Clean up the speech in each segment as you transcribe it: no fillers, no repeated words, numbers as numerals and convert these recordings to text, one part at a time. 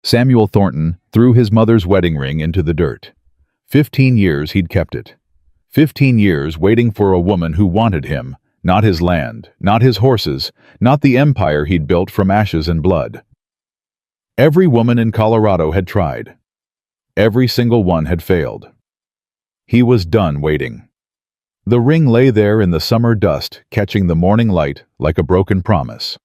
Samuel Thornton threw his mother's wedding ring into the dirt. 15 years he'd kept it. 15 years waiting for a woman who wanted him, not his land, not his horses, not the empire he'd built from ashes and blood. Every woman in Colorado had tried. Every single one had failed. He was done waiting. The ring lay there in the summer dust, catching the morning light like a broken promise.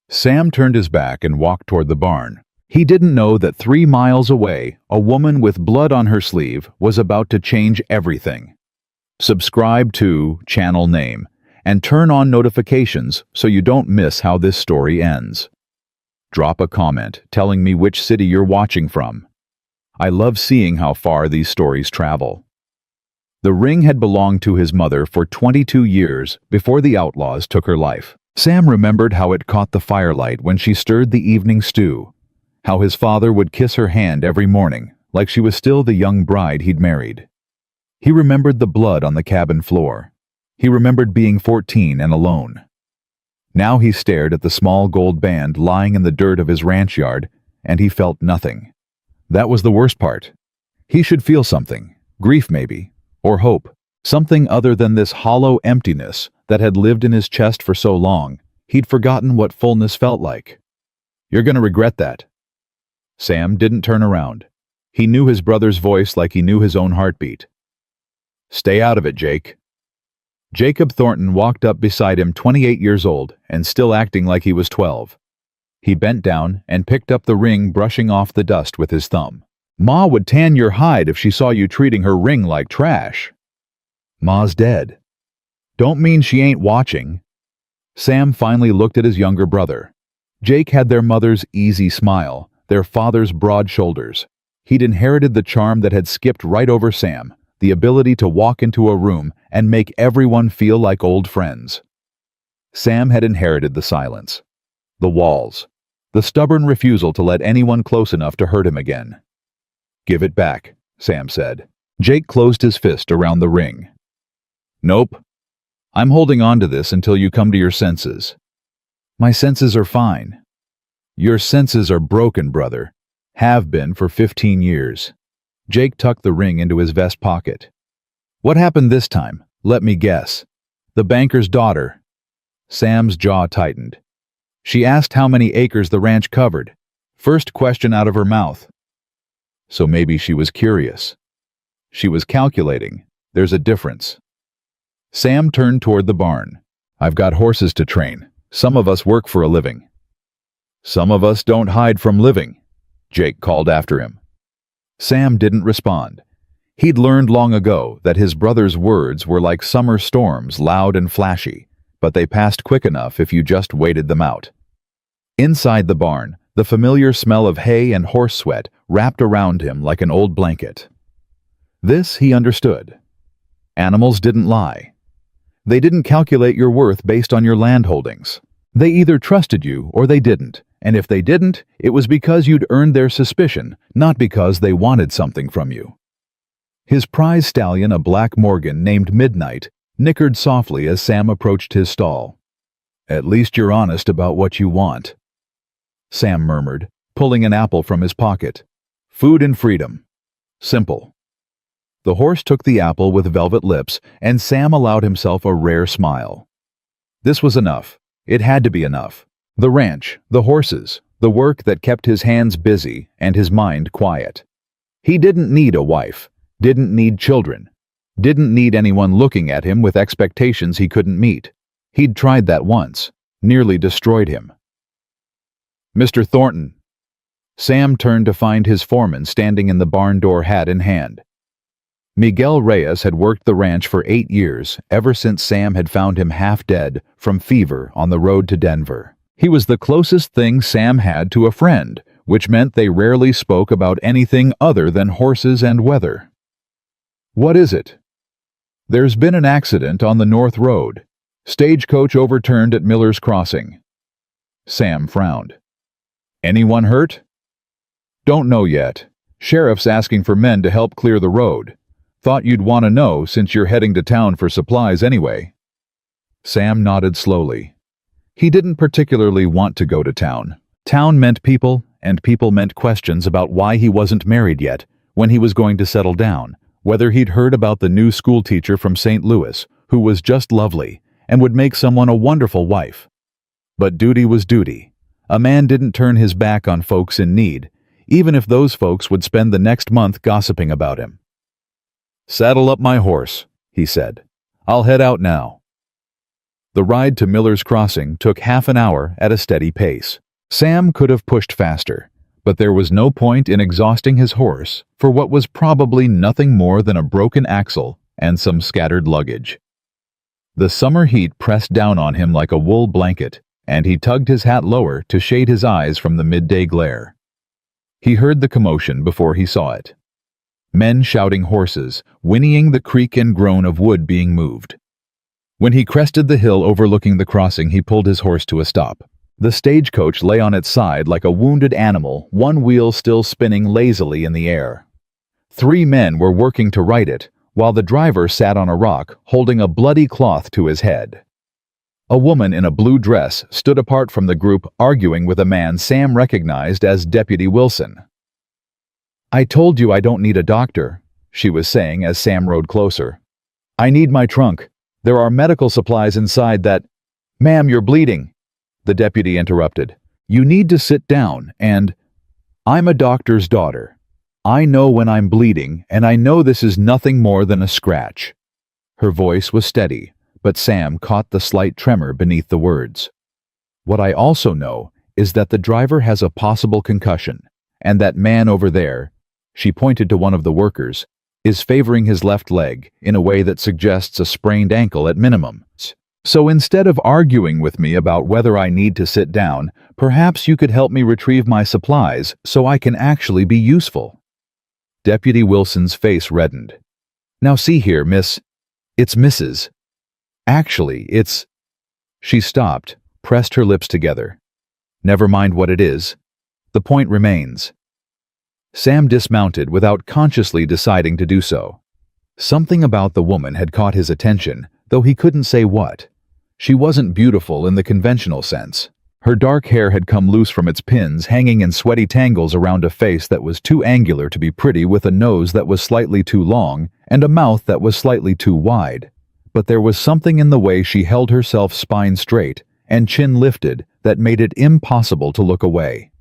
Sam turned his back and walked toward the barn. He didn't know that 3 miles away, a woman with blood on her sleeve was about to change everything. Subscribe to channel name and turn on notifications so you don't miss how this story ends. Drop a comment telling me which city you're watching from. I love seeing how far these stories travel. The ring had belonged to his mother for 22 years before the outlaws took her life. Sam remembered how it caught the firelight when she stirred the evening stew, how his father would kiss her hand every morning, like she was still the young bride he'd married. He remembered the blood on the cabin floor. He remembered being 14 and alone. Now he stared at the small gold band lying in the dirt of his ranch yard, and he felt nothing. That was the worst part. He should feel something, grief maybe, or hope, something other than this hollow emptiness that had lived in his chest for so long. He'd forgotten what fullness felt like. "You're gonna regret that." Sam didn't turn around. He knew his brother's voice like he knew his own heartbeat. "Stay out of it, Jake." Jacob Thornton walked up beside him, 28 years old, and still acting like he was 12. He bent down and picked up the ring, brushing off the dust with his thumb. "Ma would tan your hide if she saw you treating her ring like trash." "Ma's dead." "Don't mean she ain't watching." Sam finally looked at his younger brother. Jake had their mother's easy smile, their father's broad shoulders. He'd inherited the charm that had skipped right over Sam, the ability to walk into a room and make everyone feel like old friends. Sam had inherited the silence, the walls, the stubborn refusal to let anyone close enough to hurt him again. "Give it back," Sam said. Jake closed his fist around the ring. "Nope. I'm holding on to this until you come to your senses." "My senses are fine." "Your senses are broken, brother. Have been for 15 years. Jake tucked the ring into his vest pocket. "What happened this time? Let me guess. The banker's daughter." Sam's jaw tightened. "She asked how many acres the ranch covered. First question out of her mouth." So maybe she was curious. She was calculating. There's a difference. Sam turned toward the barn. "I've got horses to train. Some of us work for a living." "Some of us don't hide from living," Jake called after him. Sam didn't respond. He'd learned long ago that his brother's words were like summer storms, loud and flashy, but they passed quick enough if you just waited them out. Inside the barn, the familiar smell of hay and horse sweat wrapped around him like an old blanket. This he understood. Animals didn't lie. They didn't calculate your worth based on your land holdings. They either trusted you or they didn't, and if they didn't, it was because you'd earned their suspicion, not because they wanted something from you. His prize stallion, a black Morgan named Midnight, nickered softly as Sam approached his stall. "At least you're honest about what you want," Sam murmured, pulling an apple from his pocket. "Food and freedom. Simple." The horse took the apple with velvet lips, and Sam allowed himself a rare smile. This was enough. It had to be enough. The ranch, the horses, the work that kept his hands busy and his mind quiet. He didn't need a wife, didn't need children, didn't need anyone looking at him with expectations he couldn't meet. He'd tried that once, nearly destroyed him. "Mr. Thornton." Sam turned to find his foreman standing in the barn door, hat in hand. Miguel Reyes had worked the ranch for 8 years, ever since Sam had found him half dead from fever on the road to Denver. He was the closest thing Sam had to a friend, which meant they rarely spoke about anything other than horses and weather. "What is it?" "There's been an accident on the North Road. Stagecoach overturned at Miller's Crossing." Sam frowned. "Anyone hurt?" "Don't know yet. Sheriff's asking for men to help clear the road. Thought you'd want to know since you're heading to town for supplies anyway." Sam nodded slowly. He didn't particularly want to go to town. Town meant people and people meant questions about why he wasn't married yet, when he was going to settle down, whether he'd heard about the new school teacher from St. Louis, who was just lovely and would make someone a wonderful wife. But duty was duty. A man didn't turn his back on folks in need, even if those folks would spend the next month gossiping about him. "Saddle up my horse," he said. "I'll head out now." The ride to Miller's Crossing took half an hour at a steady pace. Sam could have pushed faster, but there was no point in exhausting his horse for what was probably nothing more than a broken axle and some scattered luggage. The summer heat pressed down on him like a wool blanket, and he tugged his hat lower to shade his eyes from the midday glare. He heard the commotion before he saw it. Men shouting, horses, whinnying, the creak and groan of wood being moved. When he crested the hill overlooking the crossing, he pulled his horse to a stop. The stagecoach lay on its side like a wounded animal, one wheel still spinning lazily in the air. 3 men were working to right it, while the driver sat on a rock, holding a bloody cloth to his head. A woman in a blue dress stood apart from the group, arguing with a man Sam recognized as Deputy Wilson. "I told you I don't need a doctor," she was saying as Sam rode closer. "I need my trunk. There are medical supplies inside that—" "Ma'am, you're bleeding," the deputy interrupted. "You need to sit down and—" "I'm a doctor's daughter. I know when I'm bleeding, and I know this is nothing more than a scratch." Her voice was steady, but Sam caught the slight tremor beneath the words. "What I also know is that the driver has a possible concussion, and that man over there," she pointed to one of the workers, "is favoring his left leg in a way that suggests a sprained ankle at minimum. So instead of arguing with me about whether I need to sit down, perhaps you could help me retrieve my supplies so I can actually be useful." Deputy Wilson's face reddened. "Now see here, Miss. It's Mrs. Actually, it's—" She stopped, pressed her lips together. "Never mind what it is. The point remains." Sam dismounted without consciously deciding to do so. Something about the woman had caught his attention, though he couldn't say what. She wasn't beautiful in the conventional sense. Her dark hair had come loose from its pins, hanging in sweaty tangles around a face that was too angular to be pretty, with a nose that was slightly too long and a mouth that was slightly too wide. But there was something in the way she held herself spine straight and chin lifted that made it impossible to look away.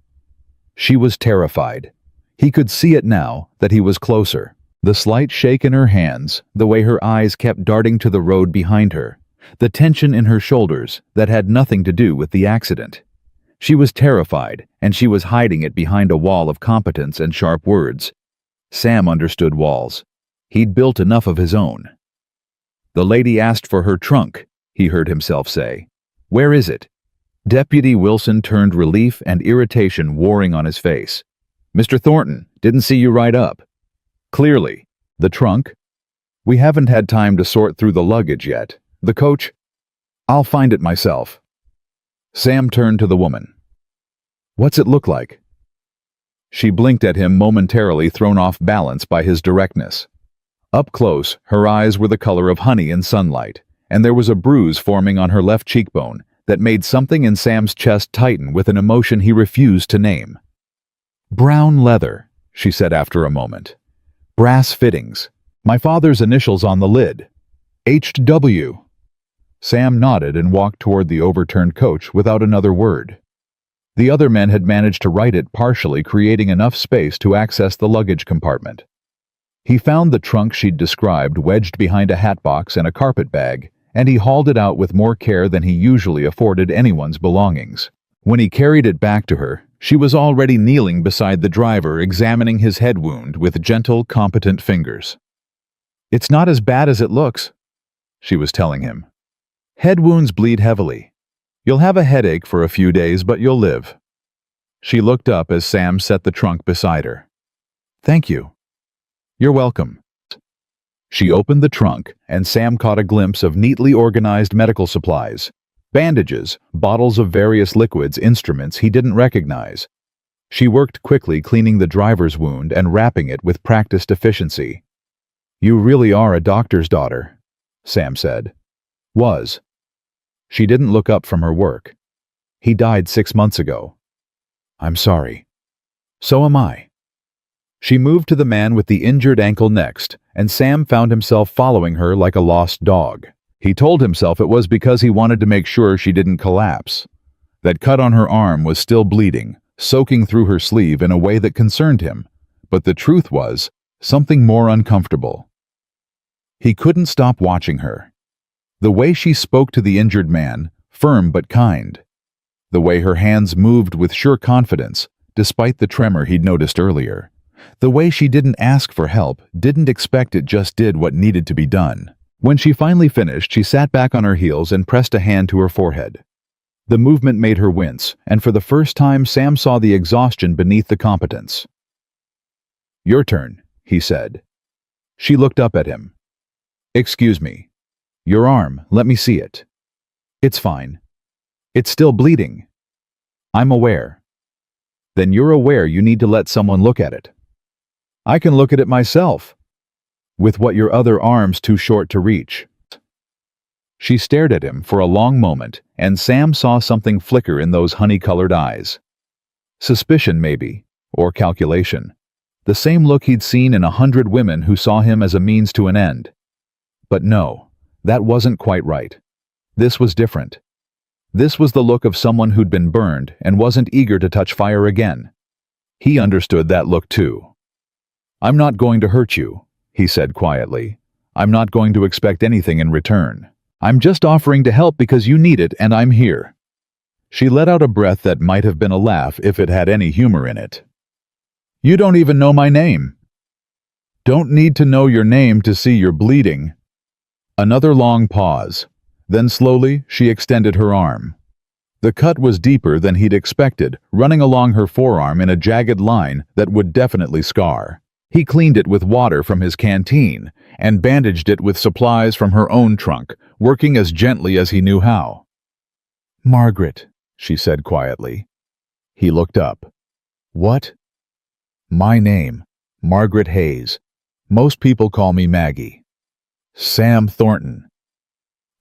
She was terrified. He could see it now that he was closer. The slight shake in her hands, the way her eyes kept darting to the road behind her, the tension in her shoulders that had nothing to do with the accident. She was terrified, and she was hiding it behind a wall of competence and sharp words. Sam understood walls. He'd built enough of his own. "The lady asked for her trunk," he heard himself say. "Where is it?" Deputy Wilson turned, relief and irritation warring on his face. "Mr. Thornton, didn't see you ride up." "Clearly. The trunk?" "We haven't had time to sort through the luggage yet. The coach?" "I'll find it myself." Sam turned to the woman. "What's it look like?" She blinked at him, momentarily thrown off balance by his directness. Up close, her eyes were the color of honey in sunlight, and there was a bruise forming on her left cheekbone that made something in Sam's chest tighten with an emotion he refused to name. "Brown leather," she said after a moment. "Brass fittings. My father's initials on the lid. H.W." Sam nodded and walked toward the overturned coach without another word. The other men had managed to right it partially, creating enough space to access the luggage compartment. He found the trunk she'd described wedged behind a hatbox and a carpet bag, and he hauled it out with more care than he usually afforded anyone's belongings. When he carried it back to her, she was already kneeling beside the driver, examining his head wound with gentle, competent fingers. "It's not as bad as it looks," she was telling him. "Head wounds bleed heavily. You'll have a headache for a few days, but you'll live." She looked up as Sam set the trunk beside her. "Thank you." "You're welcome." She opened the trunk, and Sam caught a glimpse of neatly organized medical supplies. Bandages, bottles of various liquids, instruments he didn't recognize. She worked quickly, cleaning the driver's wound and wrapping it with practiced efficiency. "You really are a doctor's daughter," Sam said. "Was." She didn't look up from her work. "He died 6 months ago." "I'm sorry." So am I. She moved to the man with the injured ankle next, and Sam found himself following her like a lost dog. He told himself it was because he wanted to make sure she didn't collapse. That cut on her arm was still bleeding, soaking through her sleeve in a way that concerned him, but the truth was something more uncomfortable. He couldn't stop watching her. The way she spoke to the injured man, firm but kind. The way her hands moved with sure confidence, despite the tremor he'd noticed earlier. The way she didn't ask for help, didn't expect it, just did what needed to be done. When she finally finished, she sat back on her heels and pressed a hand to her forehead. The movement made her wince, and for the first time Sam saw the exhaustion beneath the competence. "Your turn," he said. She looked up at him. "Excuse me. Your arm, let me see it." "It's fine. It's still bleeding." "I'm aware." "Then you're aware you need to let someone look at it." "I can look at it myself." "With what, your other arm's too short to reach." She stared at him for a long moment, and Sam saw something flicker in those honey-colored eyes. Suspicion, maybe, or calculation. The same look he'd seen in 100 women who saw him as a means to an end. But no, that wasn't quite right. This was different. This was the look of someone who'd been burned and wasn't eager to touch fire again. He understood that look too. "I'm not going to hurt you," he said quietly. "I'm not going to expect anything in return. I'm just offering to help because you need it, and I'm here." She let out a breath that might have been a laugh if it had any humor in it. "You don't even know my name." "Don't need to know your name to see you're bleeding." Another long pause. Then slowly she extended her arm. The cut was deeper than he'd expected, running along her forearm in a jagged line that would definitely scar. He cleaned it with water from his canteen and bandaged it with supplies from her own trunk, working as gently as he knew how. "Margaret," she said quietly. He looked up. "What?" "My name, Margaret Hayes. Most people call me Maggie." "Sam Thornton."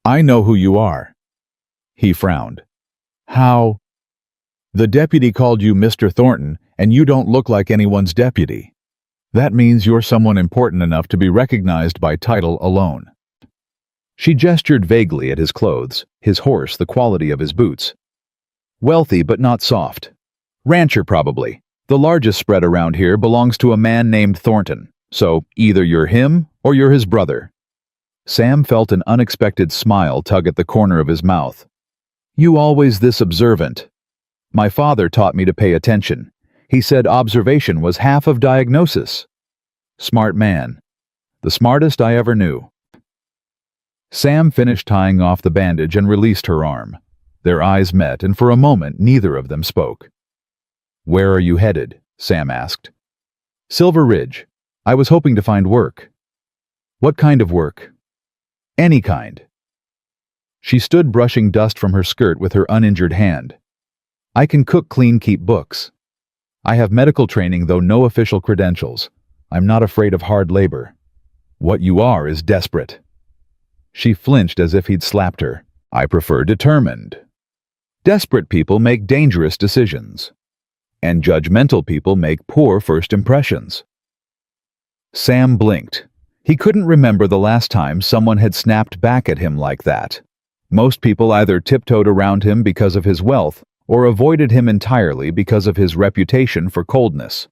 "I know who you are." He frowned. "How?" "The deputy called you Mr. Thornton, and you don't look like anyone's deputy. That means you're someone important enough to be recognized by title alone." She gestured vaguely at his clothes, his horse, the quality of his boots. "Wealthy but not soft. Rancher probably. The largest spread around here belongs to a man named Thornton, so either you're him or you're his brother." Sam felt an unexpected smile tug at the corner of his mouth. "You always this observant." "My father taught me to pay attention. He said observation was half of diagnosis." "Smart man. The smartest I ever knew." Sam finished tying off the bandage and released her arm. Their eyes met, and for a moment neither of them spoke. "Where are you headed?" Sam asked. "Silver Ridge. I was hoping to find work." "What kind of work?" "Any kind." She stood brushing dust from her skirt with her uninjured hand. "I can cook, clean, keep books. I have medical training, though no official credentials. I'm not afraid of hard labor." "What you are is desperate." She flinched as if he'd slapped her. "I prefer determined." Desperate people make dangerous decisions. And judgmental people make poor first impressions. Sam blinked. He couldn't remember the last time someone had snapped back at him like that. Most people either tiptoed around him because of his wealth or avoided him entirely because of his reputation for coldness.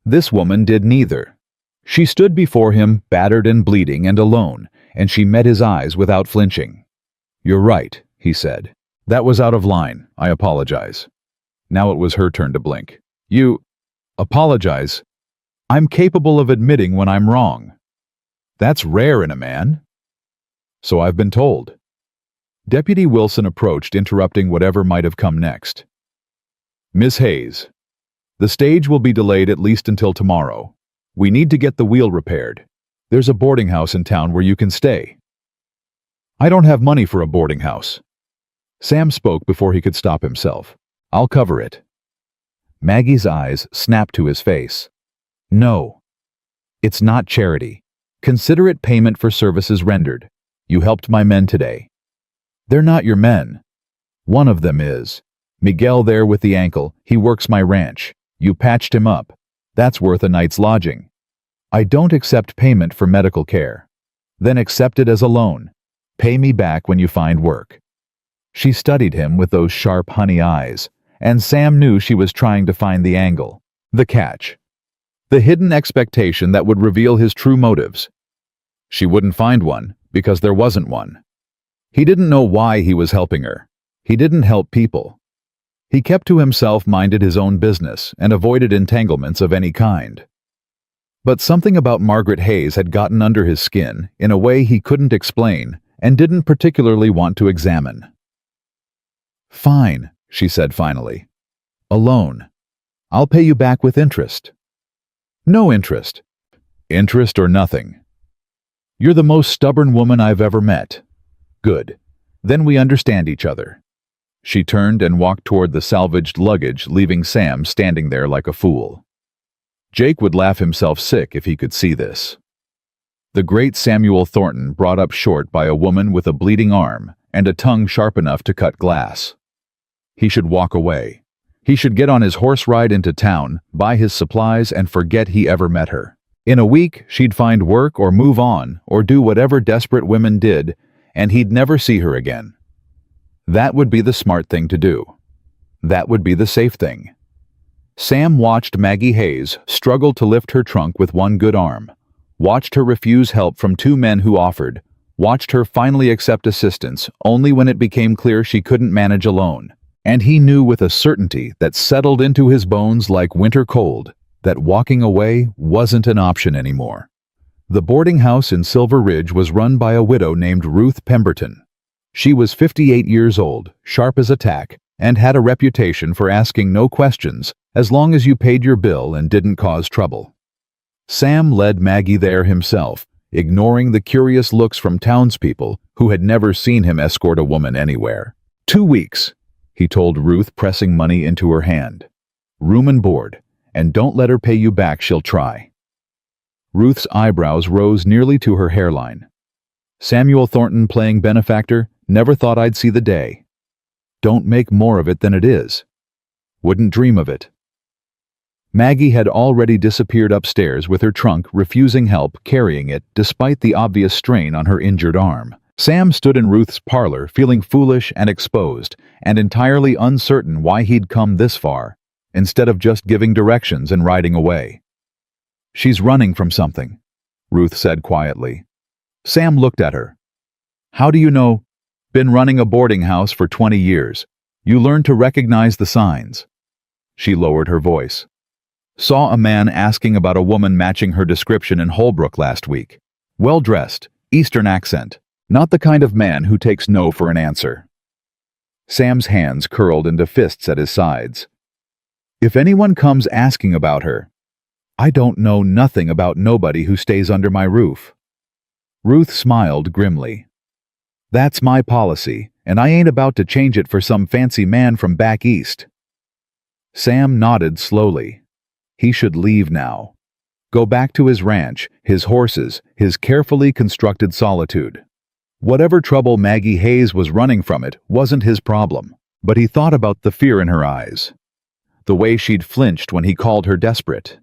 This woman did neither. She stood before him, battered and bleeding and alone, and she met his eyes without flinching. "You're right," he said. "That was out of line. I apologize." Now it was her turn to blink. "You apologize? I'm capable of admitting when I'm wrong." "That's rare in a man." "So I've been told." Deputy Wilson approached, interrupting whatever might have come next. "Miss Hayes, the stage will be delayed at least until tomorrow. We need to get the wheel repaired. There's a boarding house in town where you can stay." "I don't have money for a boarding house." Sam spoke before he could stop himself. "I'll cover it." Maggie's eyes snapped to his face. "No. It's not charity. Consider it payment for services rendered. You helped my men today." "They're not your men." "One of them is. Miguel there with the ankle. He works my ranch. You patched him up. That's worth a night's lodging. I don't accept payment for medical care. Then accept it as a loan. Pay me back when you find work. She studied him with those sharp honey eyes, and Sam knew she was trying to find the angle, the catch, the hidden expectation that would reveal his true motives. She wouldn't find one, because there wasn't one. He didn't know why he was helping her. He didn't help people. He kept to himself, minded his own business, and avoided entanglements of any kind. But something about Margaret Hayes had gotten under his skin in a way he couldn't explain and didn't particularly want to examine. Fine, she said finally. A loan. I'll pay you back with interest. No interest. Interest or nothing. You're the most stubborn woman I've ever met. Good. Then we understand each other. She turned and walked toward the salvaged luggage, leaving Sam standing there like a fool. Jake would laugh himself sick if he could see this. The great Samuel Thornton, brought up short by a woman with a bleeding arm and a tongue sharp enough to cut glass. He should walk away. He should get on his horse ride into town, buy his supplies, and forget he ever met her. In a week, she'd find work or move on or do whatever desperate women did, and he'd never see her again. That would be the smart thing to do. That would be the safe thing. Sam watched Maggie Hayes struggle to lift her trunk with one good arm, watched her refuse help from two men who offered, watched her finally accept assistance only when it became clear she couldn't manage alone. And he knew with a certainty that settled into his bones like winter cold that walking away wasn't an option anymore. The boarding house in Silver Ridge was run by a widow named Ruth Pemberton. She was 58 years old, sharp as a tack, and had a reputation for asking no questions as long as you paid your bill and didn't cause trouble. Sam led Maggie there himself, ignoring the curious looks from townspeople who had never seen him escort a woman anywhere. 2 weeks, he told Ruth, pressing money into her hand. Room and board, and don't let her pay you back, she'll try. Ruth's eyebrows rose nearly to her hairline. Samuel Thornton playing benefactor? Never thought I'd see the day. Don't make more of it than it is. Wouldn't dream of it. Maggie had already disappeared upstairs with her trunk, refusing help carrying it despite the obvious strain on her injured arm. Sam stood in Ruth's parlor, feeling foolish and exposed, and entirely uncertain why he'd come this far, instead of just giving directions and riding away. She's running from something, Ruth said quietly. Sam looked at her. How do you know? Been running a boarding house for 20 years. You learn to recognize the signs. She lowered her voice. Saw a man asking about a woman matching her description in Holbrook last week. Well-dressed, Eastern accent. Not the kind of man who takes no for an answer. Sam's hands curled into fists at his sides. If anyone comes asking about her, I don't know nothing about nobody who stays under my roof. Ruth smiled grimly. That's my policy, and I ain't about to change it for some fancy man from back east. Sam nodded slowly. He should leave now. Go back to his ranch, his horses, his carefully constructed solitude. Whatever trouble Maggie Hayes was running from it wasn't his problem, but he thought about the fear in her eyes. The way she'd flinched when he called her desperate.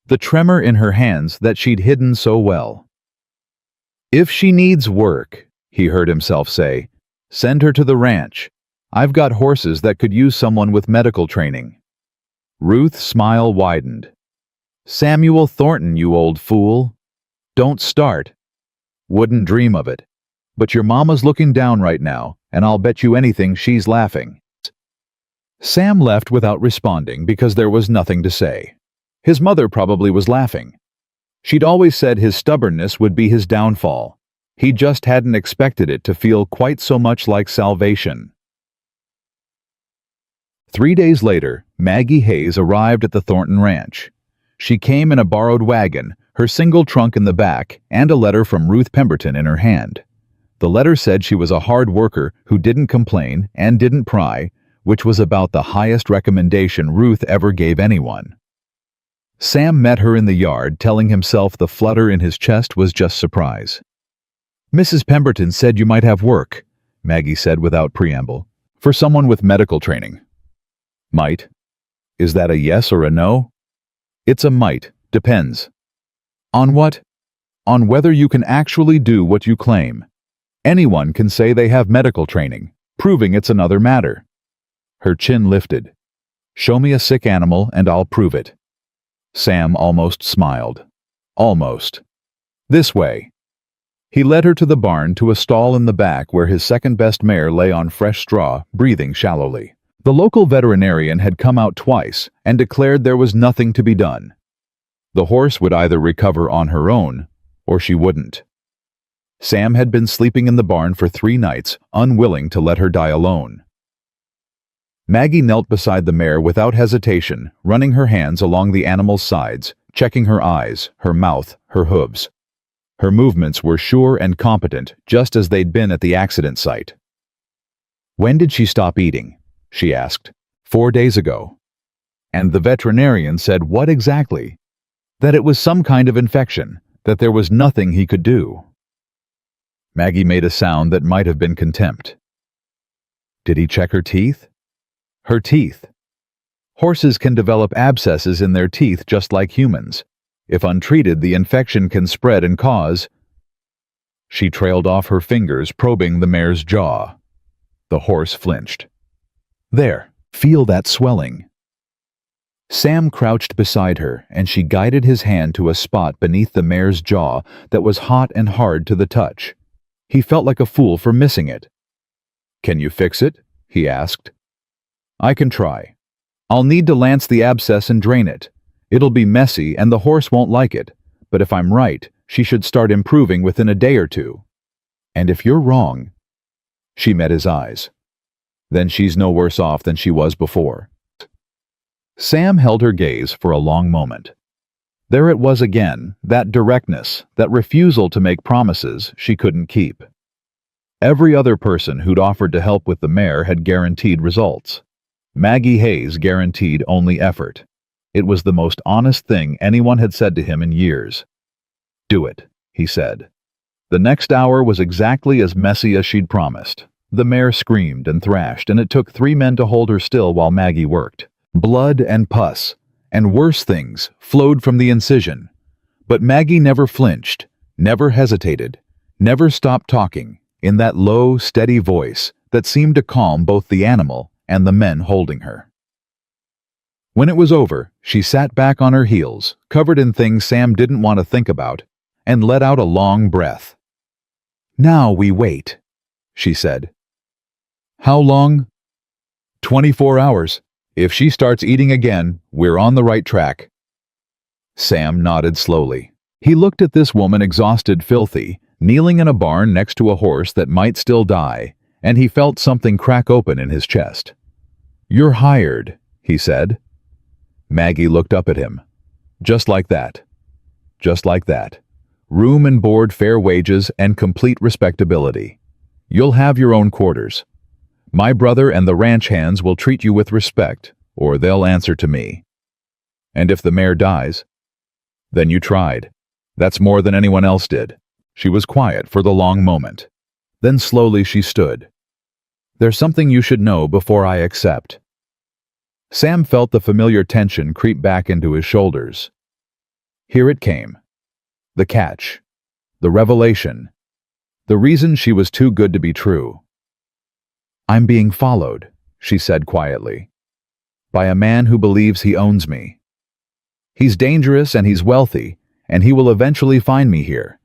The tremor in her hands that she'd hidden so well. If she needs work, he heard himself say, send her to the ranch. I've got horses that could use someone with medical training. Ruth's smile widened. Samuel Thornton, you old fool. Don't start. Wouldn't dream of it. But your mama's looking down right now, and I'll bet you anything she's laughing. Sam left without responding because there was nothing to say. His mother probably was laughing. She'd always said his stubbornness would be his downfall. He just hadn't expected it to feel quite so much like salvation. 3 days later, Maggie Hayes arrived at the Thornton Ranch. She came in a borrowed wagon, her single trunk in the back, and a letter from Ruth Pemberton in her hand. The letter said she was a hard worker who didn't complain and didn't pry, which was about the highest recommendation Ruth ever gave anyone. Sam met her in the yard, telling himself the flutter in his chest was just surprise. Mrs. Pemberton said you might have work, Maggie said without preamble, for someone with medical training. Might. Is that a yes or a no? It's a might, depends. On what? On whether you can actually do what you claim. Anyone can say they have medical training, proving it's another matter. Her chin lifted. Show me a sick animal and I'll prove it. Sam almost smiled. Almost. This way. He led her to the barn, to a stall in the back where his second-best mare lay on fresh straw, breathing shallowly. The local veterinarian had come out twice and declared there was nothing to be done. The horse would either recover on her own, or she wouldn't. Sam had been sleeping in the barn for 3 nights, unwilling to let her die alone. Maggie knelt beside the mare without hesitation, running her hands along the animal's sides, checking her eyes, her mouth, her hooves. Her movements were sure and competent, just as they'd been at the accident site. When did she stop eating? She asked. 4 days ago. And the veterinarian said what exactly? That it was some kind of infection, that there was nothing he could do. Maggie made a sound that might have been contempt. Did he check her teeth? Her teeth. Horses can develop abscesses in their teeth just like humans. If untreated, the infection can spread and cause... She trailed off her fingers, probing the mare's jaw. The horse flinched. There, feel that swelling. Sam crouched beside her, and she guided his hand to a spot beneath the mare's jaw that was hot and hard to the touch. He felt like a fool for missing it. Can you fix it? He asked. I can try. I'll need to lance the abscess and drain it. It'll be messy and the horse won't like it, but if I'm right, she should start improving within a day or 2. And if you're wrong... She met his eyes. Then she's no worse off than she was before. Sam held her gaze for a long moment. There it was again, that directness, that refusal to make promises she couldn't keep. Every other person who'd offered to help with the mare had guaranteed results. Maggie Hayes guaranteed only effort. It was the most honest thing anyone had said to him in years. Do it, he said. The next hour was exactly as messy as she'd promised. The mare screamed and thrashed, and it took 3 men to hold her still while Maggie worked. Blood and pus, and worse things, flowed from the incision. But Maggie never flinched, never hesitated, never stopped talking, in that low, steady voice that seemed to calm both the animal and the men holding her. When it was over, she sat back on her heels, covered in things Sam didn't want to think about, and let out a long breath. Now we wait, she said. How long? 24 hours. If she starts eating again, we're on the right track. Sam nodded slowly. He looked at this woman, exhausted, filthy, kneeling in a barn next to a horse that might still die, and he felt something crack open in his chest. You're hired, he said. Maggie looked up at him. Just like that. Just like that. Room and board, fair wages, and complete respectability. You'll have your own quarters. My brother and the ranch hands will treat you with respect, or they'll answer to me. And if the mare dies, then you tried. That's more than anyone else did. She was quiet for the long moment. Then slowly she stood. There's something you should know before I accept. Sam felt the familiar tension creep back into his shoulders. Here it came. The catch. The revelation. The reason she was too good to be true. I'm being followed, she said quietly. By a man who believes he owns me. He's dangerous and he's wealthy, and he will eventually find me here.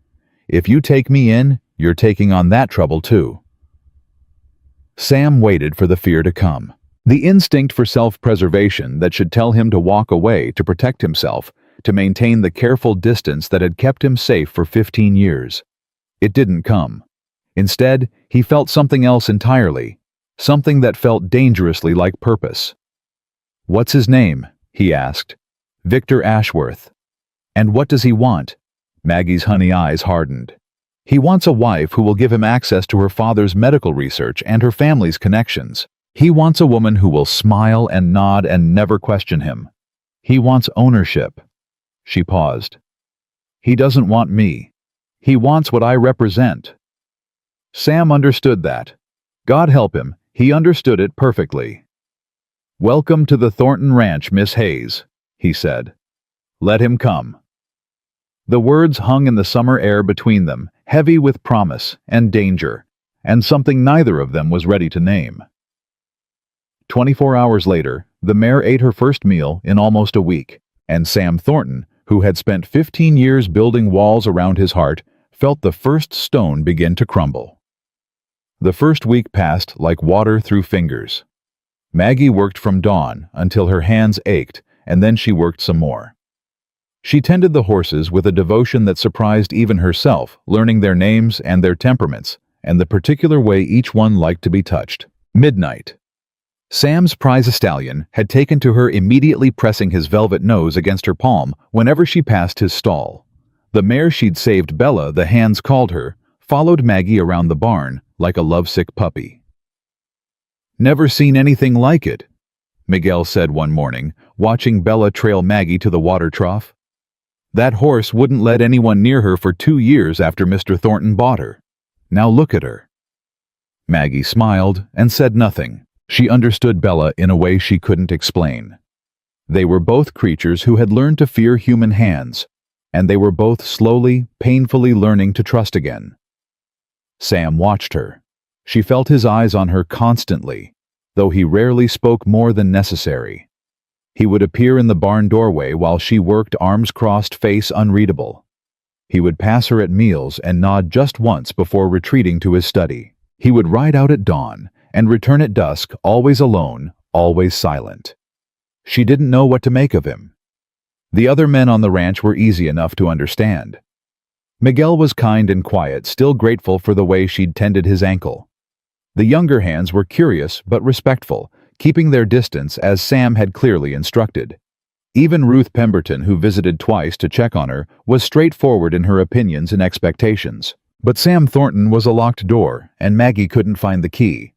If you take me in, you're taking on that trouble too. Sam waited for the fear to come. The instinct for self-preservation that should tell him to walk away, to protect himself, to maintain the careful distance that had kept him safe for 15 years. It didn't come. Instead, he felt something else entirely, something that felt dangerously like purpose. What's his name? He asked. Victor Ashworth. And what does he want? Maggie's honey eyes hardened. He wants a wife who will give him access to her father's medical research and her family's connections. He wants a woman who will smile and nod and never question him. He wants ownership. She paused. He doesn't want me. He wants what I represent. Sam understood that. God help him, he understood it perfectly. "Welcome to the Thornton Ranch, Miss Hayes," he said. "Let him come." The words hung in the summer air between them, heavy with promise and danger, and something neither of them was ready to name. 24 hours later, the mare ate her first meal in almost a week, and Sam Thornton, who had spent 15 years building walls around his heart, felt the first stone begin to crumble. The first week passed like water through fingers. Maggie worked from dawn until her hands ached, and then she worked some more. She tended the horses with a devotion that surprised even herself, learning their names and their temperaments, and the particular way each one liked to be touched. Midnight. Sam's prize stallion had taken to her, immediately pressing his velvet nose against her palm whenever she passed his stall. The mare she'd saved, Bella, the hands called her, followed Maggie around the barn like a lovesick puppy. "Never seen anything like it," Miguel said one morning, watching Bella trail Maggie to the water trough. "That horse wouldn't let anyone near her for 2 years after Mr. Thornton bought her. Now look at her." Maggie smiled and said nothing. She understood Bella in a way she couldn't explain. They were both creatures who had learned to fear human hands, and they were both slowly, painfully learning to trust again. Sam watched her. She felt his eyes on her constantly, though he rarely spoke more than necessary. He would appear in the barn doorway while she worked, arms crossed, face unreadable. He would pass her at meals and nod just once before retreating to his study. He would ride out at dawn and return at dusk, always alone, always silent. She didn't know what to make of him. The other men on the ranch were easy enough to understand. Miguel was kind and quiet, still grateful for the way she'd tended his ankle. The younger hands were curious but respectful, keeping their distance as Sam had clearly instructed. Even Ruth Pemberton, who visited twice to check on her, was straightforward in her opinions and expectations. But Sam Thornton was a locked door, and Maggie couldn't find the key.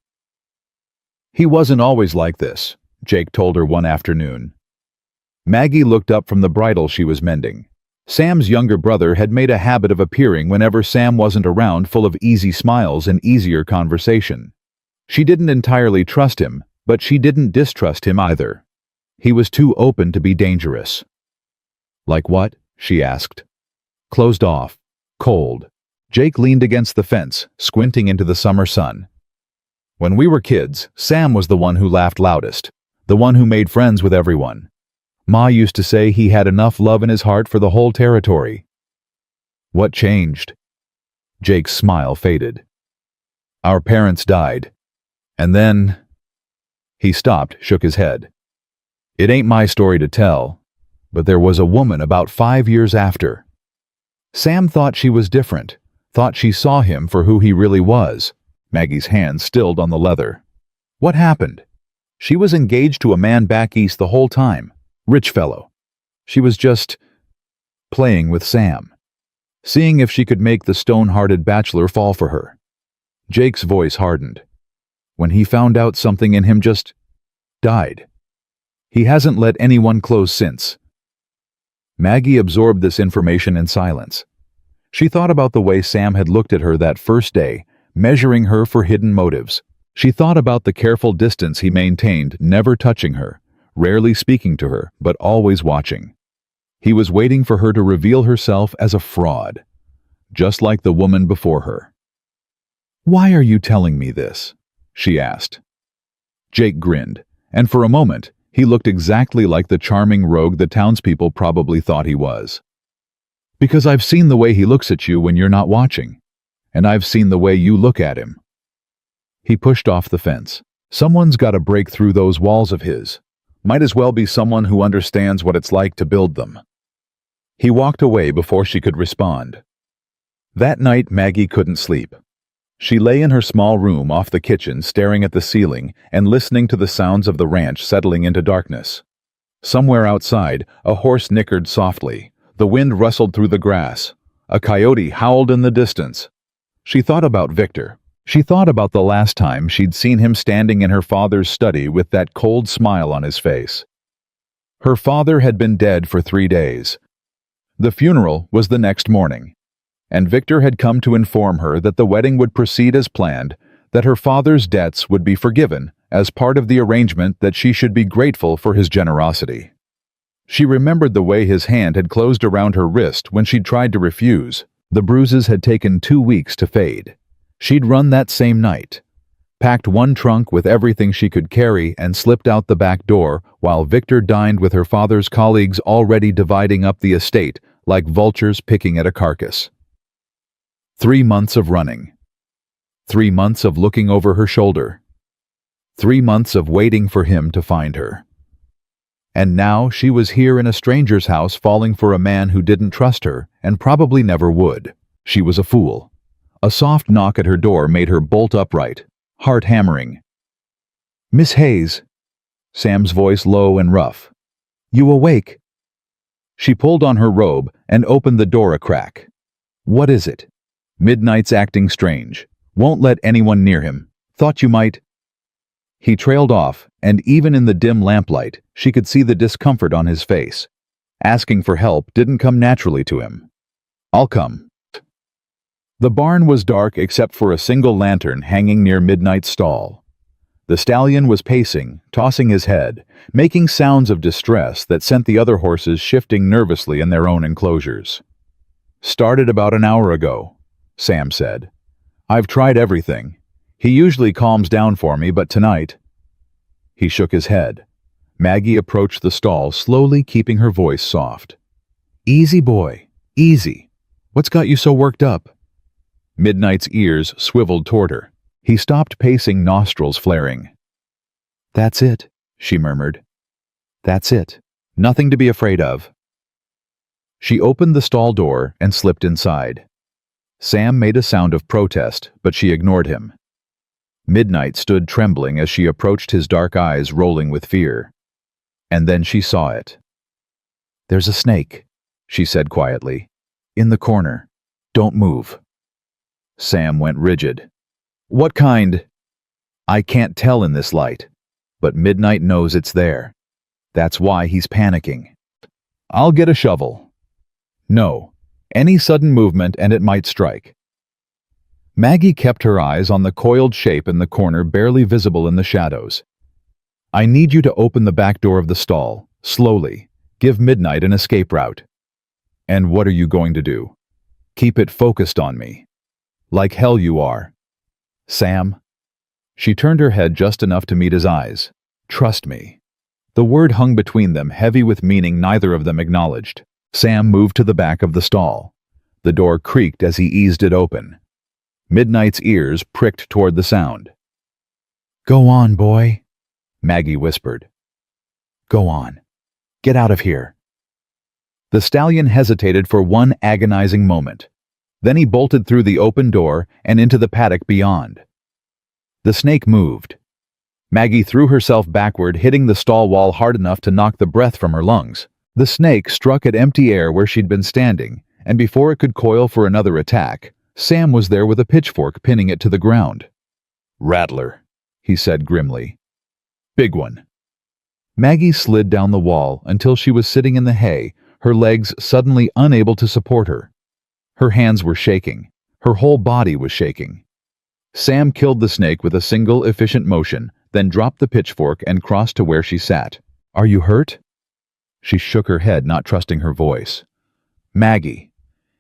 "He wasn't always like this," Jake told her one afternoon. Maggie looked up from the bridle she was mending. Sam's younger brother had made a habit of appearing whenever Sam wasn't around, full of easy smiles and easier conversation. She didn't entirely trust him, but she didn't distrust him either. He was too open to be dangerous. "Like what?" she asked. "Closed off. Cold." Jake leaned against the fence, squinting into the summer sun. "When we were kids, Sam was the one who laughed loudest, the one who made friends with everyone. Ma used to say he had enough love in his heart for the whole territory." "What changed?" Jake's smile faded. "Our parents died. And then—" He stopped, shook his head. "It ain't my story to tell, but there was a woman about 5 years after." Sam thought she was different, thought she saw him for who he really was. Maggie's hand stilled on the leather. "What happened?" "She was engaged to a man back east the whole time. Rich fellow. She was just playing with Sam, seeing if she could make the stone-hearted bachelor fall for her." Jake's voice hardened. "When he found out, something in him just died. He hasn't let anyone close since." Maggie absorbed this information in silence. She thought about the way Sam had looked at her that first day, measuring her for hidden motives. She thought about the careful distance he maintained, never touching her, rarely speaking to her, but always watching. He was waiting for her to reveal herself as a fraud, just like the woman before her. "Why are you telling me this?" she asked. Jake grinned, and for a moment, he looked exactly like the charming rogue the townspeople probably thought he was. "Because I've seen the way he looks at you when you're not watching, and I've seen the way you look at him." He pushed off the fence. "Someone's got to break through those walls of his. Might as well be someone who understands what it's like to build them." He walked away before she could respond. That night, Maggie couldn't sleep. She lay in her small room off the kitchen, staring at the ceiling and listening to the sounds of the ranch settling into darkness. Somewhere outside, a horse nickered softly. The wind rustled through the grass. A coyote howled in the distance. She thought about Victor. She thought about the last time she'd seen him standing in her father's study with that cold smile on his face. Her father had been dead for 3 days. The funeral was the next morning, and Victor had come to inform her that the wedding would proceed as planned, that her father's debts would be forgiven, as part of the arrangement that she should be grateful for his generosity. She remembered the way his hand had closed around her wrist when she'd tried to refuse. The bruises had taken 2 weeks to fade. She'd run that same night, packed one trunk with everything she could carry and slipped out the back door while Victor dined with her father's colleagues already dividing up the estate like vultures picking at a carcass. 3 months of running. 3 months of looking over her shoulder. 3 months of waiting for him to find her. And now she was here in a stranger's house falling for a man who didn't trust her and probably never would. She was a fool. A soft knock at her door made her bolt upright, heart hammering. "Miss Hayes," Sam's voice low and rough. "You awake?" She pulled on her robe and opened the door a crack. "What is it?" "Midnight's acting strange. Won't let anyone near him. Thought you might—" He trailed off, and even in the dim lamplight, she could see the discomfort on his face. Asking for help didn't come naturally to him. "I'll come." The barn was dark except for a single lantern hanging near Midnight's stall. The stallion was pacing, tossing his head, making sounds of distress that sent the other horses shifting nervously in their own enclosures. "Started about an hour ago," Sam said. "I've tried everything. He usually calms down for me, but tonight—" He shook his head. Maggie approached the stall, slowly keeping her voice soft. "Easy, boy, easy. What's got you so worked up?" Midnight's ears swiveled toward her. He stopped pacing, nostrils flaring. "That's it," she murmured. "That's it. Nothing to be afraid of." She opened the stall door and slipped inside. Sam made a sound of protest, but she ignored him. Midnight stood trembling as she approached, his dark eyes rolling with fear. And then she saw it. "There's a snake," she said quietly. "In the corner. Don't move." Sam went rigid. "What kind?" "I can't tell in this light, but Midnight knows it's there. That's why he's panicking." "I'll get a shovel." "No. Any sudden movement and it might strike." Maggie kept her eyes on the coiled shape in the corner, barely visible in the shadows. "I need you to open the back door of the stall, slowly. Give Midnight an escape route." "And what are you going to do?" "Keep it focused on me." "Like hell you are." "Sam." She turned her head just enough to meet his eyes. "Trust me." The word hung between them, heavy with meaning neither of them acknowledged. Sam moved to the back of the stall. The door creaked as he eased it open. Midnight's ears pricked toward the sound. "Go on, boy," Maggie whispered. "Go on. Get out of here." The stallion hesitated for one agonizing moment. Then he bolted through the open door and into the paddock beyond. The snake moved. Maggie threw herself backward, hitting the stall wall hard enough to knock the breath from her lungs. The snake struck at empty air where she'd been standing, and before it could coil for another attack, Sam was there with a pitchfork pinning it to the ground. "Rattler," he said grimly. "Big one." Maggie slid down the wall until she was sitting in the hay, her legs suddenly unable to support her. Her hands were shaking. Her whole body was shaking. Sam killed the snake with a single efficient motion, then dropped the pitchfork and crossed to where she sat. "Are you hurt?" She shook her head, not trusting her voice. "Maggie."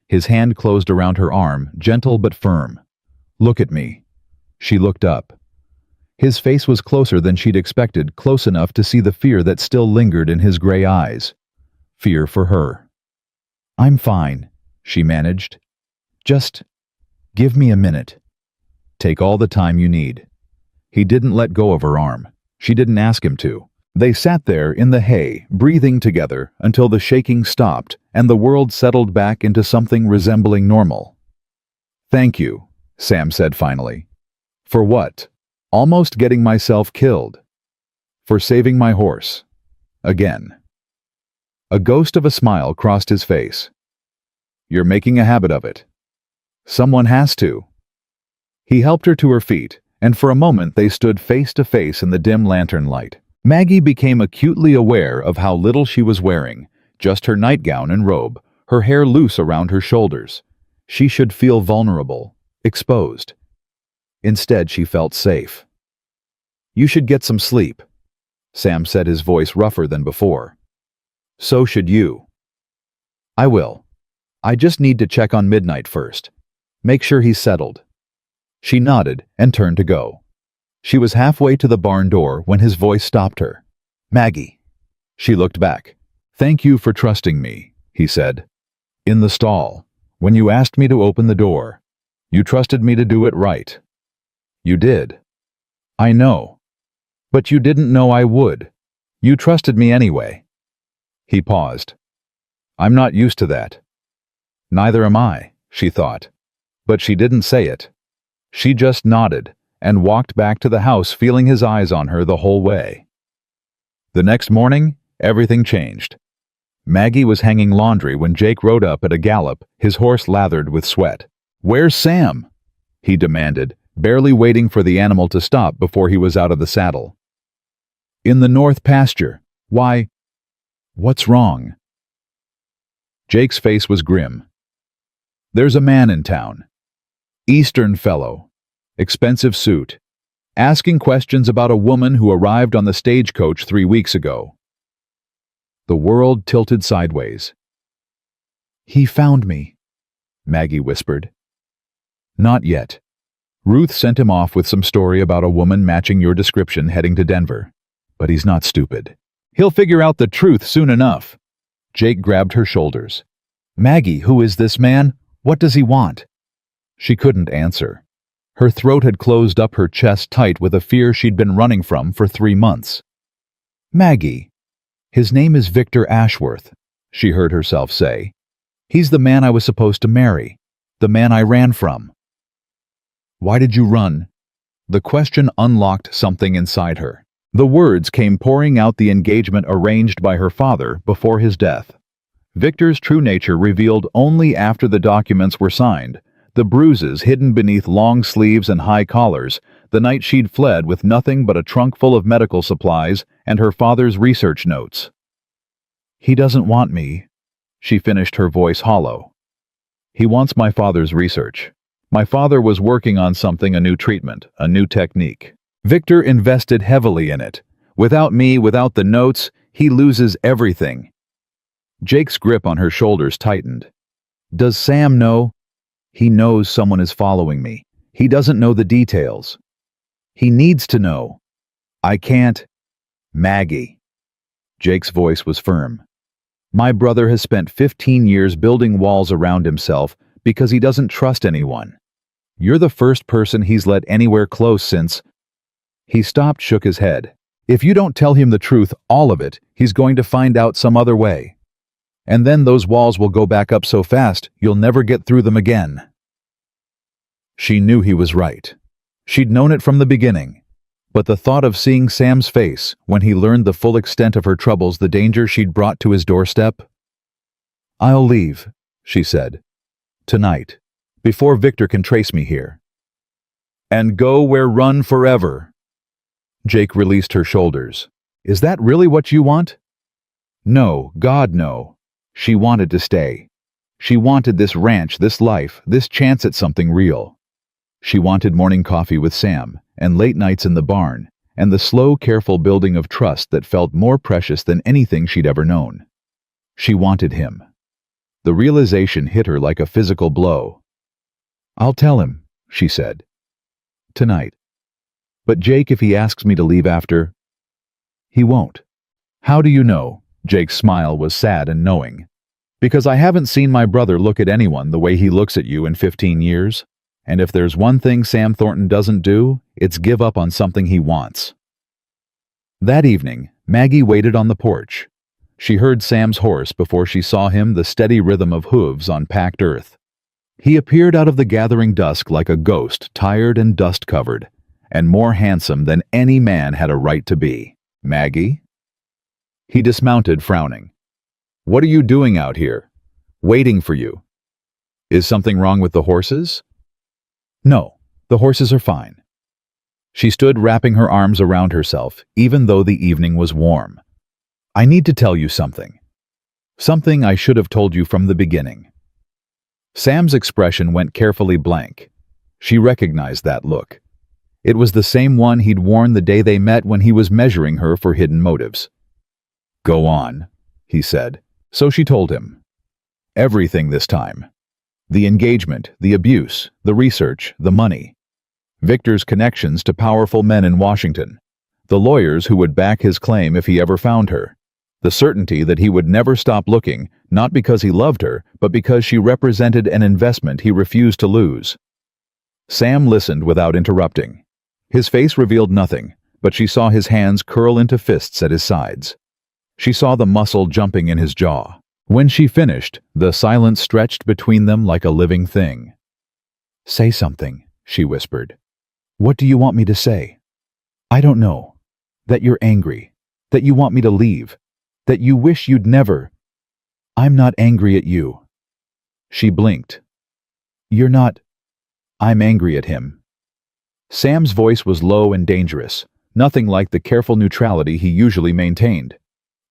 His hand closed around her arm, gentle but firm. "Look at me." She looked up. His face was closer than she'd expected, close enough to see the fear that still lingered in his gray eyes. Fear for her. "I'm fine," she managed. "Just give me a minute." "Take all the time you need." He didn't let go of her arm. She didn't ask him to. They sat there in the hay, breathing together until the shaking stopped and the world settled back into something resembling normal. "Thank you," Sam said finally. "For what?" "Almost getting myself killed." "For saving my horse." Again. A ghost of a smile crossed his face. "You're making a habit of it." "Someone has to." He helped her to her feet, and for a moment they stood face to face in the dim lantern light. Maggie became acutely aware of how little she was wearing, just her nightgown and robe, her hair loose around her shoulders. She should feel vulnerable, exposed. Instead, she felt safe. You should get some sleep. Sam said, his voice rougher than before. So should you. I will. I just need to check on Midnight first. Make sure he's settled. She nodded and turned to go. She was halfway to the barn door when his voice stopped her. Maggie. She looked back. Thank you for trusting me, he said. In the stall, when you asked me to open the door, you trusted me to do it right. You did. I know. But you didn't know I would. You trusted me anyway. He paused. I'm not used to that. Neither am I, she thought. But she didn't say it. She just nodded and walked back to the house, feeling his eyes on her the whole way. The next morning, everything changed. Maggie was hanging laundry when Jake rode up at a gallop, his horse lathered with sweat. Where's Sam? He demanded, barely waiting for the animal to stop before he was out of the saddle. In the north pasture. Why? What's wrong? Jake's face was grim. There's a man in town. Eastern fellow. Expensive suit. Asking questions about a woman who arrived on the stagecoach 3 weeks ago. The world tilted sideways. He found me, Maggie whispered. Not yet. Ruth sent him off with some story about a woman matching your description heading to Denver. But he's not stupid. He'll figure out the truth soon enough. Jake grabbed her shoulders. Maggie, who is this man? What does he want? She couldn't answer. Her throat had closed up her chest tight with a fear she'd been running from for 3 months. Maggie. His name is Victor Ashworth, she heard herself say. He's the man I was supposed to marry. The man I ran from. Why did you run? The question unlocked something inside her. The words came pouring out, the engagement arranged by her father before his death. Victor's true nature revealed only after the documents were signed, the bruises hidden beneath long sleeves and high collars, the night she'd fled with nothing but a trunk full of medical supplies and her father's research notes. He doesn't want me, she finished, her voice hollow. He wants my father's research. My father was working on something, a new treatment, a new technique. Victor invested heavily in it. Without me, without the notes, he loses everything. Jake's grip on her shoulders tightened. Does Sam know? He knows someone is following me. He doesn't know the details. He needs to know. I can't. Maggie. Jake's voice was firm. My brother has spent 15 years building walls around himself because he doesn't trust anyone. You're the first person he's let anywhere close since... He stopped, shook his head. If you don't tell him the truth, all of it, he's going to find out some other way. And then those walls will go back up so fast, you'll never get through them again. She knew he was right. She'd known it from the beginning. But the thought of seeing Sam's face when he learned the full extent of her troubles, the danger she'd brought to his doorstep. I'll leave, she said. Tonight, before Victor can trace me here. And go where run forever. Jake released her shoulders. Is that really what you want? No, God, no. She wanted to stay. She wanted this ranch, this life, this chance at something real. She wanted morning coffee with Sam, and late nights in the barn, and the slow, careful building of trust that felt more precious than anything she'd ever known. She wanted him. The realization hit her like a physical blow. I'll tell him, she said. Tonight. But Jake, if he asks me to leave after... He won't. How do you know? Jake's smile was sad and knowing. Because I haven't seen my brother look at anyone the way he looks at you in 15 years. And if there's one thing Sam Thornton doesn't do, it's give up on something he wants. That evening, Maggie waited on the porch. She heard Sam's horse before she saw him, the steady rhythm of hooves on packed earth. He appeared out of the gathering dusk like a ghost, tired and dust-covered, and more handsome than any man had a right to be. Maggie? He dismounted, frowning. What are you doing out here? Waiting for you. Is something wrong with the horses? No, the horses are fine. She stood, wrapping her arms around herself, even though the evening was warm. I need to tell you something. Something I should have told you from the beginning. Sam's expression went carefully blank. She recognized that look. It was the same one he'd worn the day they met when he was measuring her for hidden motives. "Go on," he said. So she told him. Everything this time. The engagement, the abuse, the research, the money. Victor's connections to powerful men in Washington. The lawyers who would back his claim if he ever found her. The certainty that he would never stop looking, not because he loved her, but because she represented an investment he refused to lose. Sam listened without interrupting. His face revealed nothing, but she saw his hands curl into fists at his sides. She saw the muscle jumping in his jaw. When she finished, the silence stretched between them like a living thing. "Say something," she whispered. "What do you want me to say?" "I don't know. That you're angry. That you want me to leave. That you wish you'd never—" "I'm not angry at you." She blinked. "You're not—" "I'm angry at him." Sam's voice was low and dangerous, nothing like the careful neutrality he usually maintained.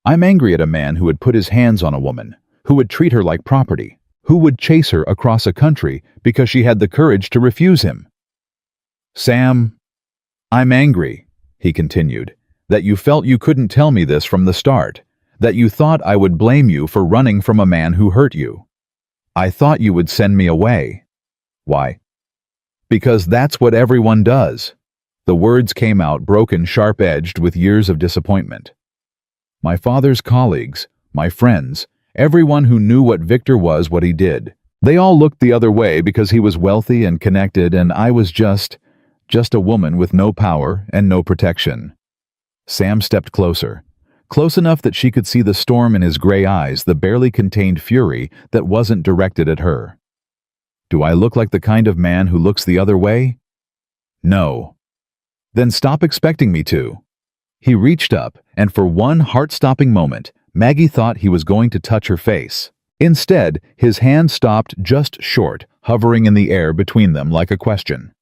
"I'm angry at a man who would put his hands on a woman, who would treat her like property, who would chase her across a country because she had the courage to refuse him." "Sam, I'm angry," he continued, "that you felt you couldn't tell me this from the start, that you thought I would blame you for running from a man who hurt you. I thought you would send me away." "Why?" "Because that's what everyone does." The words came out broken, sharp-edged with years of disappointment. "My father's colleagues, my friends, everyone who knew what Victor was, what he did. They all looked the other way because he was wealthy and connected, and I was just a woman with no power and no protection." Sam stepped closer, close enough that she could see the storm in his gray eyes, the barely contained fury that wasn't directed at her. "Do I look like the kind of man who looks the other way?" "No." "Then stop expecting me to." He reached up, and for one heart-stopping moment, Maggie thought he was going to touch her face. Instead, his hand stopped just short, hovering in the air between them like a question.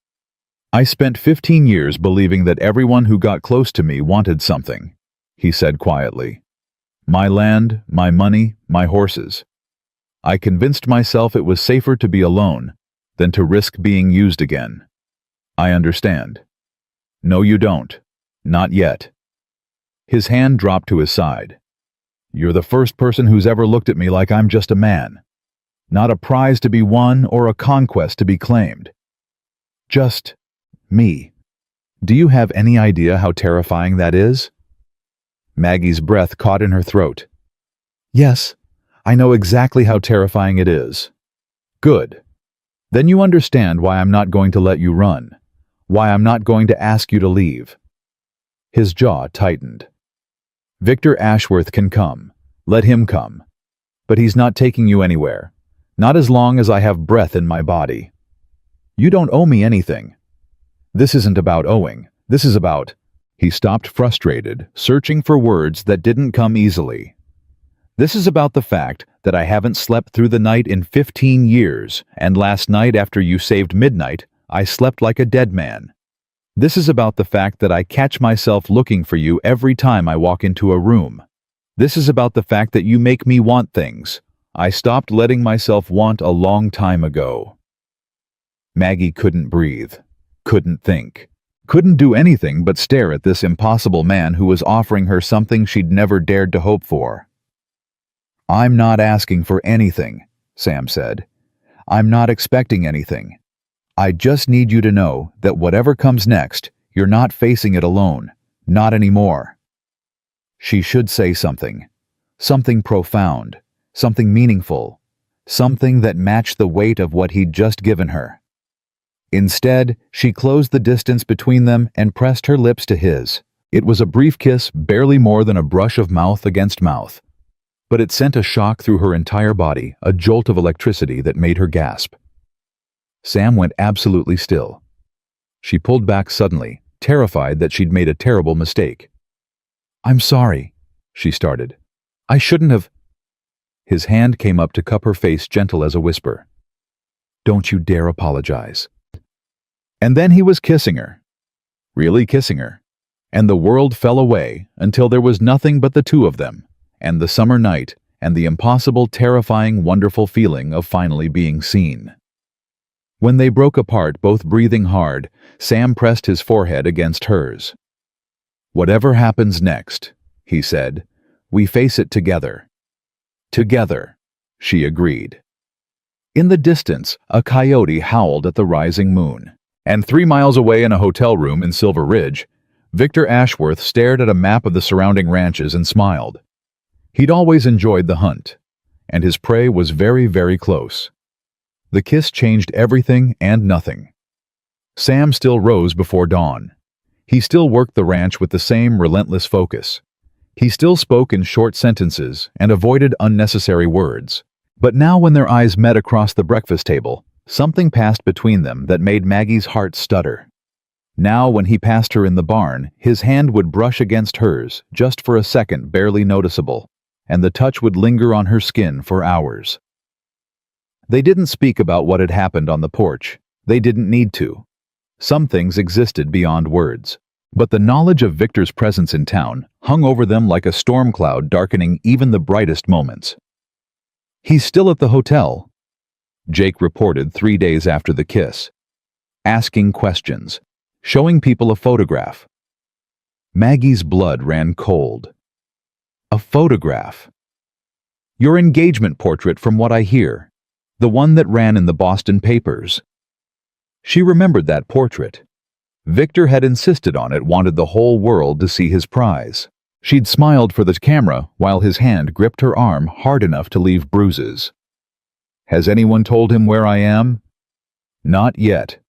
"I spent 15 years believing that everyone who got close to me wanted something," he said quietly. "My land, my money, my horses. I convinced myself it was safer to be alone than to risk being used again. I understand." "No, you don't. Not yet." His hand dropped to his side. "You're the first person who's ever looked at me like I'm just a man. Not a prize to be won or a conquest to be claimed. Just me. Do you have any idea how terrifying that is?" Maggie's breath caught in her throat. "Yes, I know exactly how terrifying it is." "Good. Then you understand why I'm not going to let you run, why I'm not going to ask you to leave." His jaw tightened. "Victor Ashworth can come. Let him come. But he's not taking you anywhere. Not as long as I have breath in my body. You don't owe me anything. This isn't about owing. This is about—" He stopped, frustrated, searching for words that didn't come easily. "This is about the fact that I haven't slept through the night in 15 years, and last night after you saved midnight, I slept like a dead man. This is about the fact that I catch myself looking for you every time I walk into a room. This is about the fact that you make me want things I stopped letting myself want a long time ago." Maggie couldn't breathe, couldn't think, couldn't do anything but stare at this impossible man who was offering her something she'd never dared to hope for. "I'm not asking for anything," Sam said. "I'm not expecting anything. I just need you to know that whatever comes next, you're not facing it alone. Not anymore." She should say something. Something profound. Something meaningful. Something that matched the weight of what he'd just given her. Instead, she closed the distance between them and pressed her lips to his. It was a brief kiss, barely more than a brush of mouth against mouth. But it sent a shock through her entire body, a jolt of electricity that made her gasp. Sam went absolutely still. She pulled back suddenly, terrified that she'd made a terrible mistake. "I'm sorry," she started. "I shouldn't have—" His hand came up to cup her face, gentle as a whisper. "Don't you dare apologize." And then he was kissing her. Really kissing her. And the world fell away until there was nothing but the two of them, and the summer night, and the impossible, terrifying, wonderful feeling of finally being seen. When they broke apart, both breathing hard, Sam pressed his forehead against hers. "Whatever happens next," he said, "we face it together." "Together," she agreed. In the distance, a coyote howled at the rising moon. And 3 miles away in a hotel room in Silver Ridge, Victor Ashworth stared at a map of the surrounding ranches and smiled. He'd always enjoyed the hunt, and his prey was very, very close. The kiss changed everything and nothing. Sam still rose before dawn. He still worked the ranch with the same relentless focus. He still spoke in short sentences and avoided unnecessary words. But now when their eyes met across the breakfast table, something passed between them that made Maggie's heart stutter. Now when he passed her in the barn, his hand would brush against hers, just for a second, barely noticeable, and the touch would linger on her skin for hours. They didn't speak about what had happened on the porch. They didn't need to. Some things existed beyond words. But the knowledge of Victor's presence in town hung over them like a storm cloud darkening even the brightest moments. "He's still at the hotel," Jake reported 3 days after the kiss. "Asking questions. Showing people a photograph." Maggie's blood ran cold. "A photograph?" "Your engagement portrait, from what I hear. The one that ran in the Boston papers." She remembered that portrait. Victor had insisted on it, wanted the whole world to see his prize. She'd smiled for the camera while his hand gripped her arm hard enough to leave bruises. "Has anyone told him where I am?" "Not yet.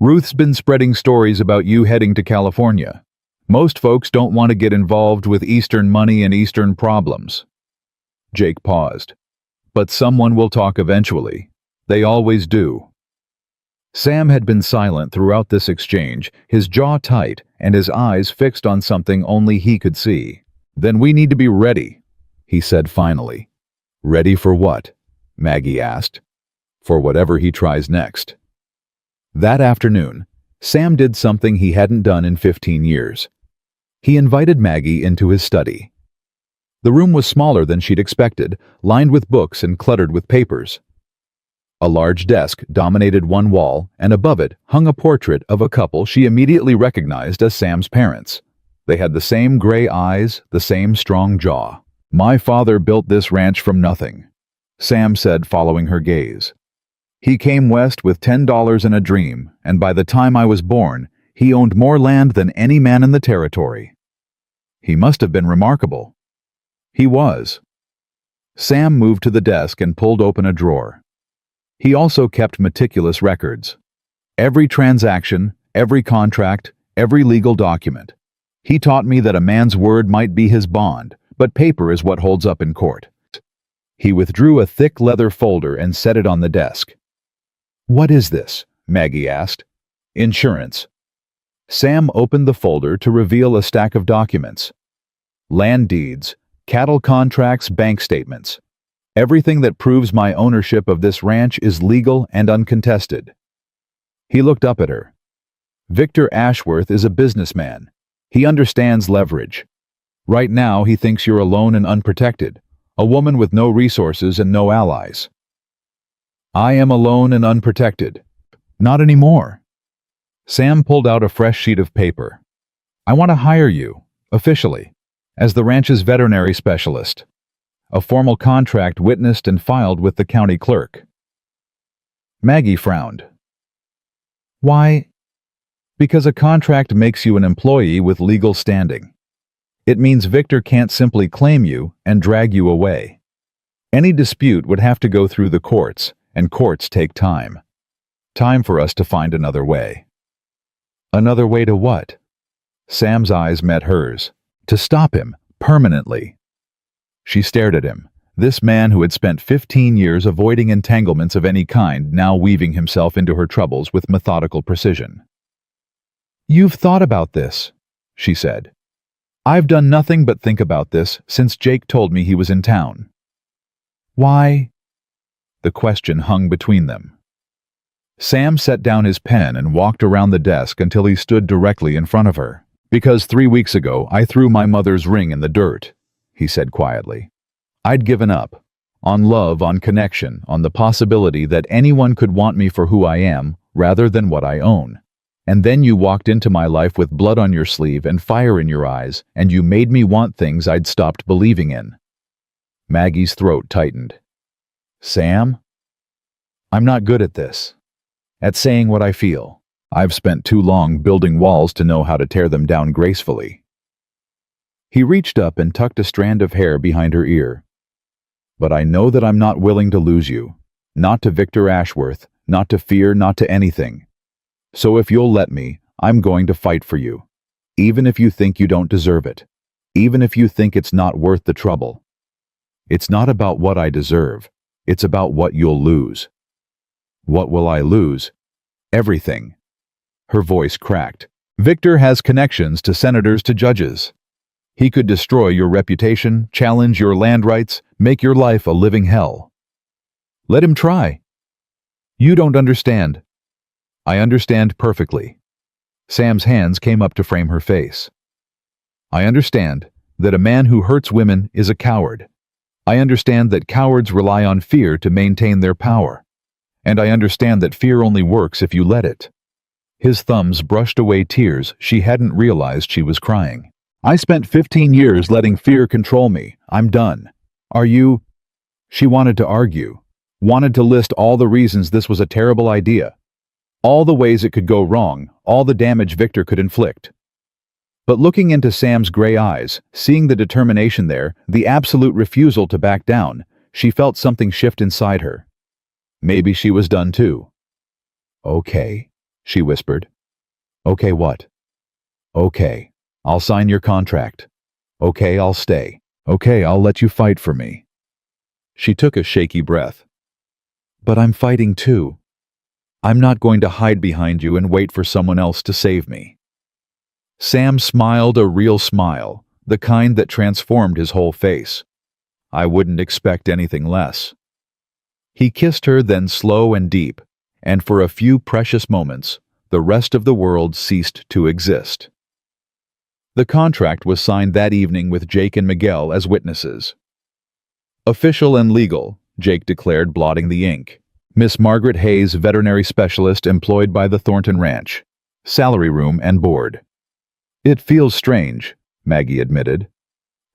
Ruth's been spreading stories about you heading to California. Most folks don't want to get involved with Eastern money and Eastern problems." Jake paused. "But someone will talk eventually. They always do." Sam had been silent throughout this exchange, his jaw tight and his eyes fixed on something only he could see. "Then we need to be ready," he said finally. "Ready for what?" Maggie asked. "For whatever he tries next." That afternoon, Sam did something he hadn't done in 15 years. He invited Maggie into his study. The room was smaller than she'd expected, lined with books and cluttered with papers. A large desk dominated one wall, and above it hung a portrait of a couple she immediately recognized as Sam's parents. They had the same gray eyes, the same strong jaw. "My father built this ranch from nothing," Sam said, following her gaze. "He came west with $10 and a dream, and by the time I was born, he owned more land than any man in the territory. He must have been remarkable." He was. Sam moved to the desk and pulled open a drawer. He also kept meticulous records. Every transaction, every contract, every legal document. He taught me that a man's word might be his bond, but paper is what holds up in court. He withdrew a thick leather folder and set it on the desk. "What is this?" Maggie asked. "Insurance." Sam opened the folder to reveal a stack of documents. Land deeds, cattle contracts, bank statements. "Everything that proves my ownership of this ranch is legal and uncontested." He looked up at her. "Victor Ashworth is a businessman. He understands leverage. Right now he thinks you're alone and unprotected, a woman with no resources and no allies." "I am alone and unprotected. Not anymore." Sam pulled out a fresh sheet of paper. "I want to hire you, officially, as the ranch's veterinary specialist. A formal contract witnessed and filed with the county clerk." Maggie frowned. "Why?" "Because a contract makes you an employee with legal standing. It means Victor can't simply claim you and drag you away. Any dispute would have to go through the courts, and courts take time. Time for us to find another way." "Another way to what?" Sam's eyes met hers. "To stop him, permanently." She stared at him, this man who had spent 15 years avoiding entanglements of any kind, now weaving himself into her troubles with methodical precision. "You've thought about this," she said. "I've done nothing but think about this since Jake told me he was in town." "Why?" The question hung between them. Sam set down his pen and walked around the desk until he stood directly in front of her. "Because 3 weeks ago I threw my mother's ring in the dirt," he said quietly. "I'd given up. On love, on connection, on the possibility that anyone could want me for who I am, rather than what I own. And then you walked into my life with blood on your sleeve and fire in your eyes, and you made me want things I'd stopped believing in. Maggie's throat tightened. Sam? I'm not good at this. At saying what I feel. I've spent too long building walls to know how to tear them down gracefully. He reached up and tucked a strand of hair behind her ear. But I know that I'm not willing to lose you. Not to Victor Ashworth, not to fear, not to anything. So if you'll let me, I'm going to fight for you. Even if you think you don't deserve it. Even if you think it's not worth the trouble. It's not about what I deserve. It's about what you'll lose. What will I lose? Everything. Her voice cracked. Victor has connections to senators, to judges. He could destroy your reputation, challenge your land rights, make your life a living hell. Let him try. You don't understand. I understand perfectly. Sam's hands came up to frame her face. I understand that a man who hurts women is a coward. I understand that cowards rely on fear to maintain their power. And I understand that fear only works if you let it. His thumbs brushed away tears she hadn't realized she was crying. I spent 15 years letting fear control me. I'm done. Are you? She wanted to argue, wanted to list all the reasons this was a terrible idea, all the ways it could go wrong, all the damage Victor could inflict. But looking into Sam's gray eyes, seeing the determination there, the absolute refusal to back down, she felt something shift inside her. Maybe she was done too. Okay, she whispered. Okay, what? Okay. I'll sign your contract. Okay, I'll stay. Okay, I'll let you fight for me. She took a shaky breath. But I'm fighting too. I'm not going to hide behind you and wait for someone else to save me. Sam smiled a real smile, the kind that transformed his whole face. I wouldn't expect anything less. He kissed her then slow and deep, and for a few precious moments, the rest of the world ceased to exist. The contract was signed that evening with Jake and Miguel as witnesses. Official and legal, Jake declared, blotting the ink. Miss Margaret Hayes, veterinary specialist employed by the Thornton Ranch. Salary room and board. It feels strange, Maggie admitted.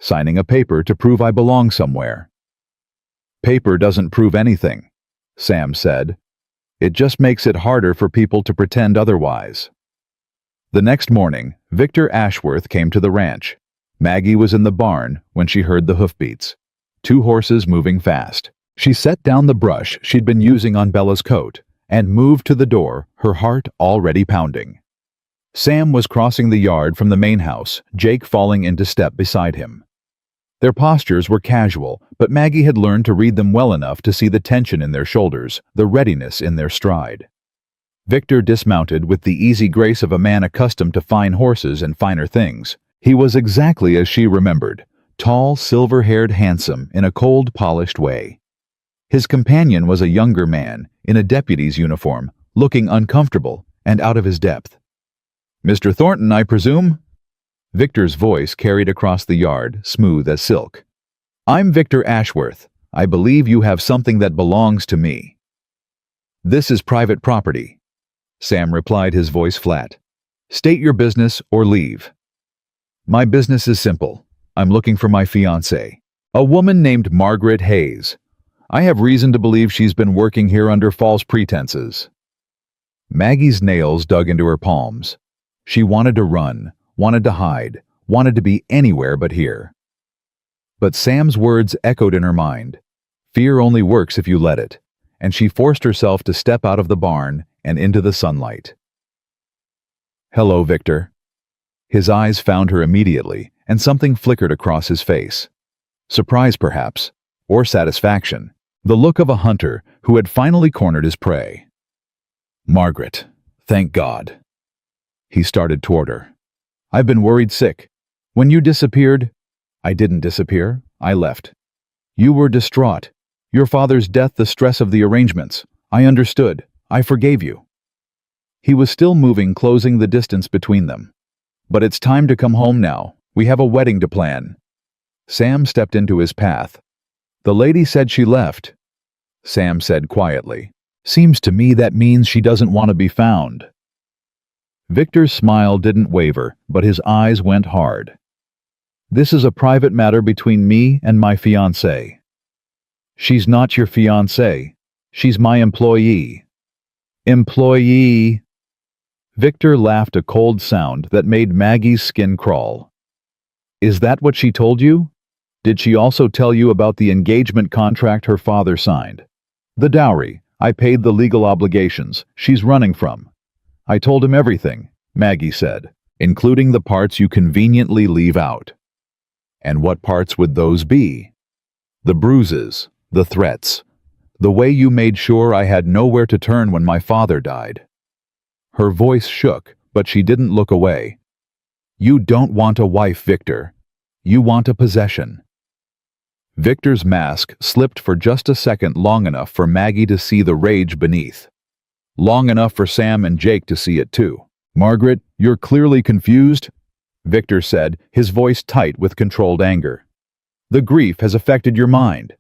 Signing a paper to prove I belong somewhere. Paper doesn't prove anything, Sam said. It just makes it harder for people to pretend otherwise. The next morning, Victor Ashworth came to the ranch. Maggie was in the barn when she heard the hoofbeats. 2 horses moving fast. She set down the brush she'd been using on Bella's coat and moved to the door, her heart already pounding. Sam was crossing the yard from the main house, Jake falling into step beside him. Their postures were casual, but Maggie had learned to read them well enough to see the tension in their shoulders, the readiness in their stride. Victor dismounted with the easy grace of a man accustomed to fine horses and finer things. He was exactly as she remembered, tall, silver-haired, handsome, in a cold, polished way. His companion was a younger man, in a deputy's uniform, looking uncomfortable and out of his depth. Mr. Thornton, I presume? Victor's voice carried across the yard, smooth as silk. I'm Victor Ashworth. I believe you have something that belongs to me. This is private property. Sam replied, his voice flat. State your business or leave. My business is simple. I'm looking for my fiancée, a woman named Margaret Hayes. I have reason to believe she's been working here under false pretenses. Maggie's nails dug into her palms. She wanted to run, wanted to hide, wanted to be anywhere but here. But Sam's words echoed in her mind. Fear only works if you let it, and she forced herself to step out of the barn and into the sunlight. Hello, Victor. His eyes found her immediately, and something flickered across his face. Surprise, perhaps, or satisfaction, the look of a hunter who had finally cornered his prey. Margaret, thank God. He started toward her. I've been worried sick. When you disappeared, I didn't disappear, I left. You were distraught. Your father's death, the stress of the arrangements. I understood. I forgave you. He was still moving, closing the distance between them. But it's time to come home now. We have a wedding to plan. Sam stepped into his path. The lady said she left, Sam said quietly. Seems to me that means she doesn't want to be found. Victor's smile didn't waver, but his eyes went hard. This is a private matter between me and my fiancée. She's not your fiancée. She's my employee. Employee. Victor laughed a cold sound that made Maggie's skin crawl. Is that what she told you? Did she also tell you about the engagement contract her father signed? The dowry. I paid the legal obligations she's running from. I told him everything, Maggie said, including the parts you conveniently leave out. And what parts would those be? The bruises, the threats, the way you made sure I had nowhere to turn when my father died. Her voice shook, but she didn't look away. You don't want a wife, Victor. You want a possession. Victor's mask slipped for just a second, long enough for Maggie to see the rage beneath. Long enough for Sam and Jake to see it too. Margaret, you're clearly confused, Victor said, his voice tight with controlled anger. The grief has affected your mind.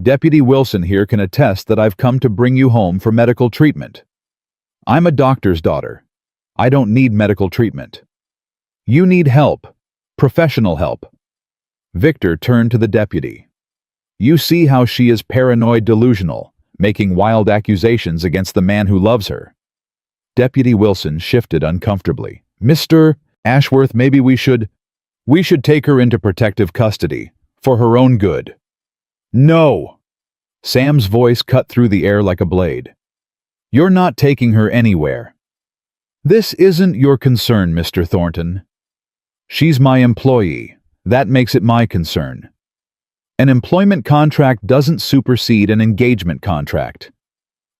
Deputy Wilson here can attest that I've come to bring you home for medical treatment. I'm a doctor's daughter. I don't need medical treatment. You need help. Professional help. Victor turned to the deputy. You see how she is paranoid delusional, making wild accusations against the man who loves her. Deputy Wilson shifted uncomfortably. Mr. Ashworth, maybe we should take her into protective custody, for her own good. No! Sam's voice cut through the air like a blade. You're not taking her anywhere. This isn't your concern, Mr. Thornton. She's my employee. That makes it my concern. An employment contract doesn't supersede an engagement contract.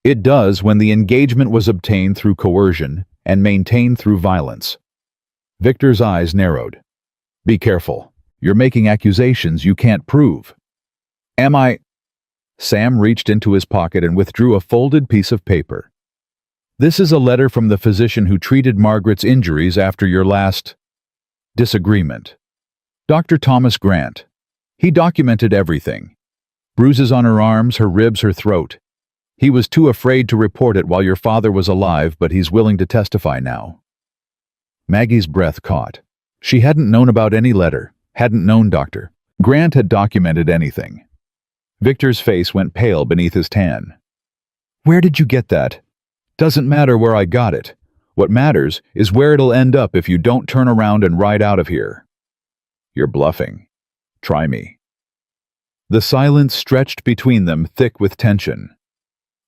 It does when the engagement was obtained through coercion and maintained through violence. Victor's eyes narrowed. Be careful. You're making accusations you can't prove. Am I? Sam reached into his pocket and withdrew a folded piece of paper. This is a letter from the physician who treated Margaret's injuries after your last disagreement. Dr. Thomas Grant. He documented everything. Bruises on her arms, her ribs, her throat. He was too afraid to report it while your father was alive, but he's willing to testify now. Maggie's breath caught. She hadn't known about any letter, hadn't known Dr. Grant had documented anything. Victor's face went pale beneath his tan. Where did you get that? Doesn't matter where I got it. What matters is where it'll end up if you don't turn around and ride out of here. You're bluffing. Try me. The silence stretched between them, thick with tension.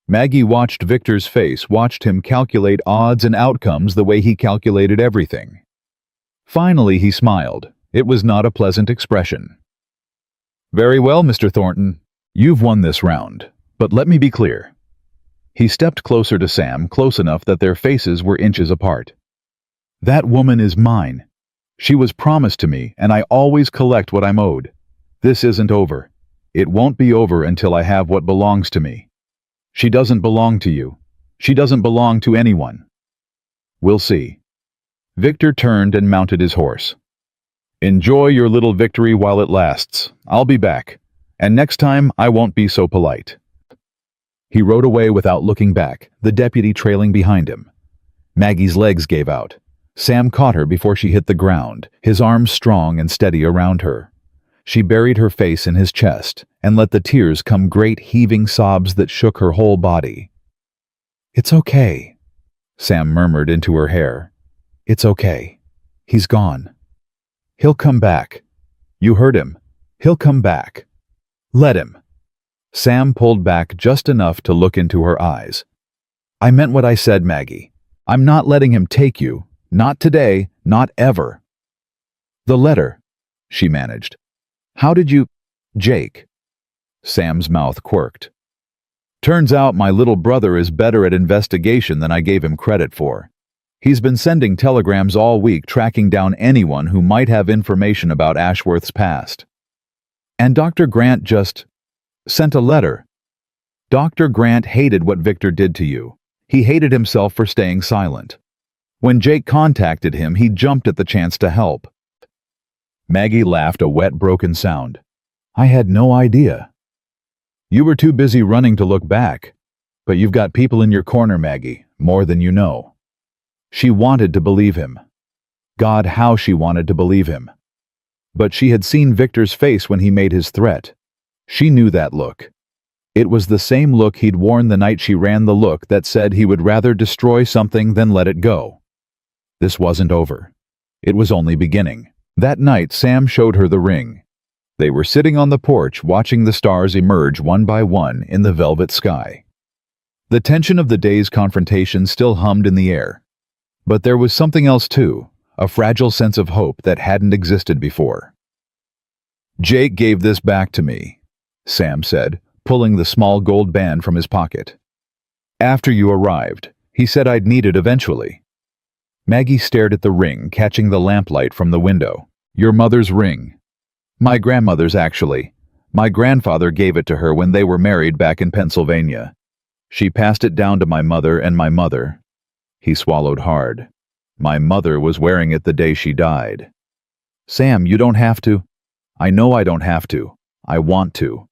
Maggie watched Victor's face, watched him calculate odds and outcomes the way he calculated everything. Finally, he smiled. It was not a pleasant expression. Very well, Mr. Thornton. You've won this round, but let me be clear. He stepped closer to Sam, close enough that their faces were inches apart. That woman is mine. She was promised to me, and I always collect what I'm owed. This isn't over. It won't be over until I have what belongs to me. She doesn't belong to you. She doesn't belong to anyone. We'll see. Victor turned and mounted his horse. Enjoy your little victory while it lasts. I'll be back. And next time, I won't be so polite. He rode away without looking back, the deputy trailing behind him. Maggie's legs gave out. Sam caught her before she hit the ground, his arms strong and steady around her. She buried her face in his chest and let the tears come, great heaving sobs that shook her whole body. It's okay, Sam murmured into her hair. It's okay. He's gone. He'll come back. You heard him. He'll come back. Let him. Sam pulled back just enough to look into her eyes. I meant what I said, Maggie. I'm not letting him take you. Not today, not ever. The letter, she managed. How did you... Jake. Sam's mouth quirked. Turns out my little brother is better at investigation than I gave him credit for. He's been sending telegrams all week tracking down anyone who might have information about Ashworth's past. And Dr. Grant just sent a letter. Dr. Grant hated what Victor did to you. He hated himself for staying silent. When Jake contacted him, he jumped at the chance to help. Maggie laughed a wet, broken sound. I had no idea. You were too busy running to look back. But you've got people in your corner, Maggie, more than you know. She wanted to believe him. God, how she wanted to believe him. But she had seen Victor's face when he made his threat. She knew that look. It was the same look he'd worn the night she ran, the look that said he would rather destroy something than let it go. This wasn't over. It was only beginning. That night, Sam showed her the ring. They were sitting on the porch watching the stars emerge one by one in the velvet sky. The tension of the day's confrontation still hummed in the air. But there was something else too, a fragile sense of hope that hadn't existed before. Jake gave this back to me, Sam said, pulling the small gold band from his pocket. After you arrived, he said I'd need it eventually. Maggie stared at the ring, catching the lamplight from the window. Your mother's ring. My grandmother's, actually. My grandfather gave it to her when they were married back in Pennsylvania. She passed it down to my mother and my mother. He swallowed hard. My mother was wearing it the day she died. Sam, you don't have to. I know I don't have to. I want to.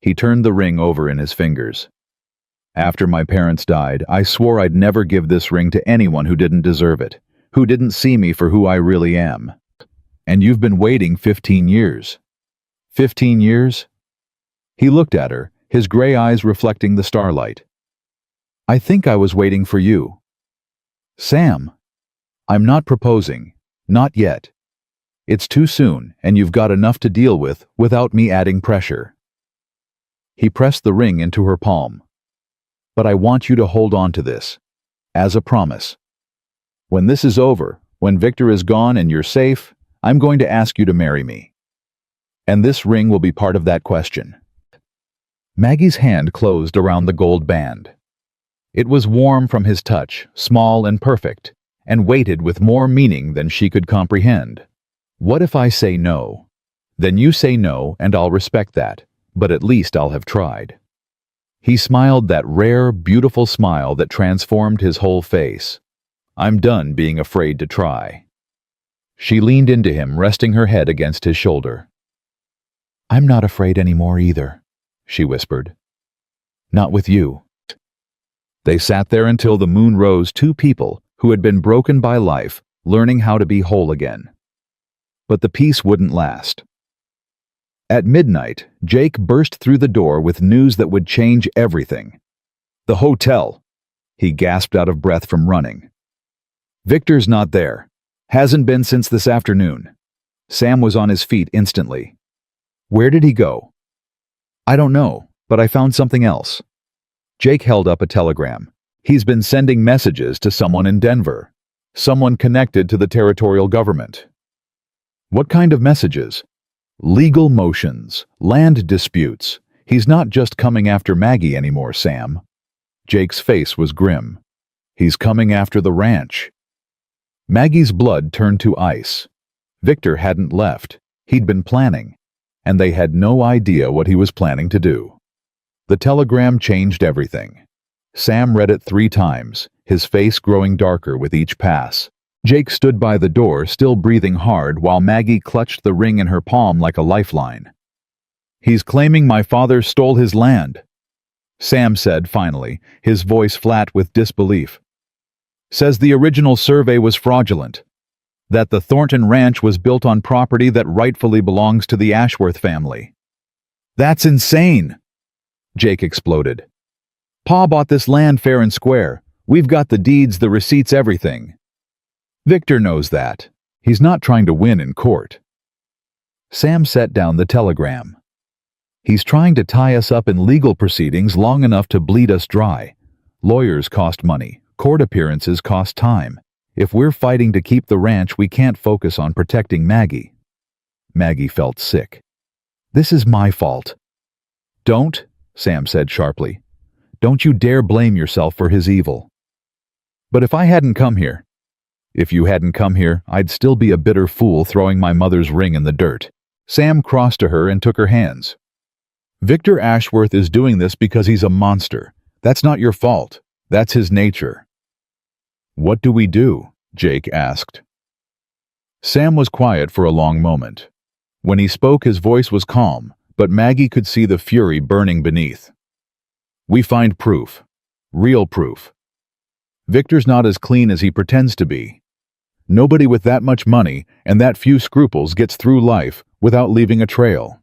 He turned the ring over in his fingers. After my parents died, I swore I'd never give this ring to anyone who didn't deserve it, who didn't see me for who I really am. And you've been waiting 15 years. 15 years? He looked at her, his gray eyes reflecting the starlight. I think I was waiting for you. Sam, I'm not proposing. Not yet. It's too soon, and you've got enough to deal with without me adding pressure. He pressed the ring into her palm. But I want you to hold on to this, as a promise. When this is over, when Victor is gone and you're safe, I'm going to ask you to marry me. And this ring will be part of that question. Maggie's hand closed around the gold band. It was warm from his touch, small and perfect, and weighted with more meaning than she could comprehend. What if I say no? Then you say no, and I'll respect that, but at least I'll have tried. He smiled that rare, beautiful smile that transformed his whole face. I'm done being afraid to try. She leaned into him, resting her head against his shoulder. I'm not afraid anymore either, she whispered. Not with you. They sat there until the moon rose, two people who had been broken by life, learning how to be whole again. But the peace wouldn't last. At midnight, Jake burst through the door with news that would change everything. The hotel. He gasped out of breath from running. Victor's not there. Hasn't been since this afternoon. Sam was on his feet instantly. Where did he go? I don't know, but I found something else. Jake held up a telegram. He's been sending messages to someone in Denver. Someone connected to the territorial government. What kind of messages? Legal motions, land disputes. He's not just coming after Maggie anymore, Sam. Jake's face was grim. He's coming after the ranch. Maggie's blood turned to ice. Victor hadn't left. He'd been planning, and they had no idea what he was planning to do. The telegram changed everything. Sam read it 3 times, his face growing darker with each pass. Jake stood by the door, still breathing hard, while Maggie clutched the ring in her palm like a lifeline. He's claiming my father stole his land, Sam said finally, his voice flat with disbelief. Says the original survey was fraudulent, that the Thornton Ranch was built on property that rightfully belongs to the Ashworth family. That's insane, Jake exploded. Pa bought this land fair and square. We've got the deeds, the receipts, everything. Victor knows that. He's not trying to win in court. Sam set down the telegram. He's trying to tie us up in legal proceedings long enough to bleed us dry. Lawyers cost money. Court appearances cost time. If we're fighting to keep the ranch, we can't focus on protecting Maggie. Maggie felt sick. This is my fault. Don't, Sam said sharply. Don't you dare blame yourself for his evil. But if I hadn't come here, if you hadn't come here, I'd still be a bitter fool throwing my mother's ring in the dirt. Sam crossed to her and took her hands. Victor Ashworth is doing this because he's a monster. That's not your fault. That's his nature. What do we do? Jake asked. Sam was quiet for a long moment. When he spoke, his voice was calm, but Maggie could see the fury burning beneath. We find proof. Real proof. Victor's not as clean as he pretends to be. Nobody with that much money and that few scruples gets through life without leaving a trail.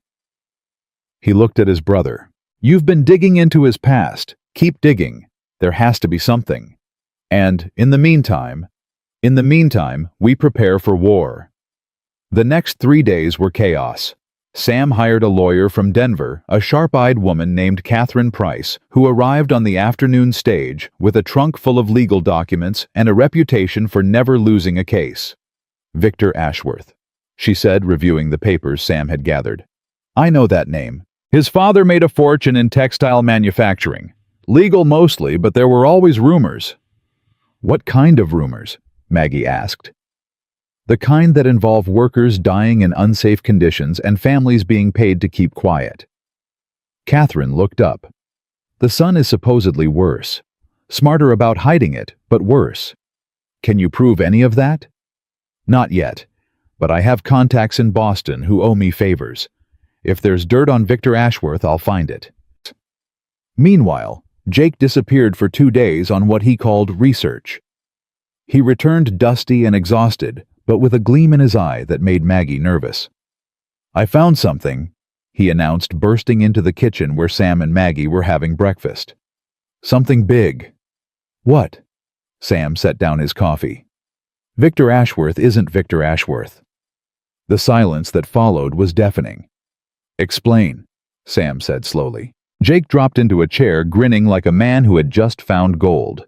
He looked at his brother. You've been digging into his past. Keep digging. There has to be something. And, in the meantime, we prepare for war. The next 3 days were chaos. Sam hired a lawyer from Denver, a sharp-eyed woman named Catherine Price, who arrived on the afternoon stage with a trunk full of legal documents and a reputation for never losing a case. Victor Ashworth, she said, reviewing the papers Sam had gathered. I know that name. His father made a fortune in textile manufacturing. Legal mostly, but there were always rumors. What kind of rumors? Maggie asked. The kind that involve workers dying in unsafe conditions and families being paid to keep quiet. Catherine looked up. The son is supposedly worse. Smarter about hiding it, but worse. Can you prove any of that? Not yet, but I have contacts in Boston who owe me favors. If there's dirt on Victor Ashworth, I'll find it. Meanwhile, Jake disappeared for 2 days on what he called research. He returned dusty and exhausted, but with a gleam in his eye that made Maggie nervous. I found something, he announced, bursting into the kitchen where Sam and Maggie were having breakfast. Something big. What? Sam set down his coffee. Victor Ashworth isn't Victor Ashworth. The silence that followed was deafening. Explain, Sam said slowly. Jake dropped into a chair, grinning like a man who had just found gold.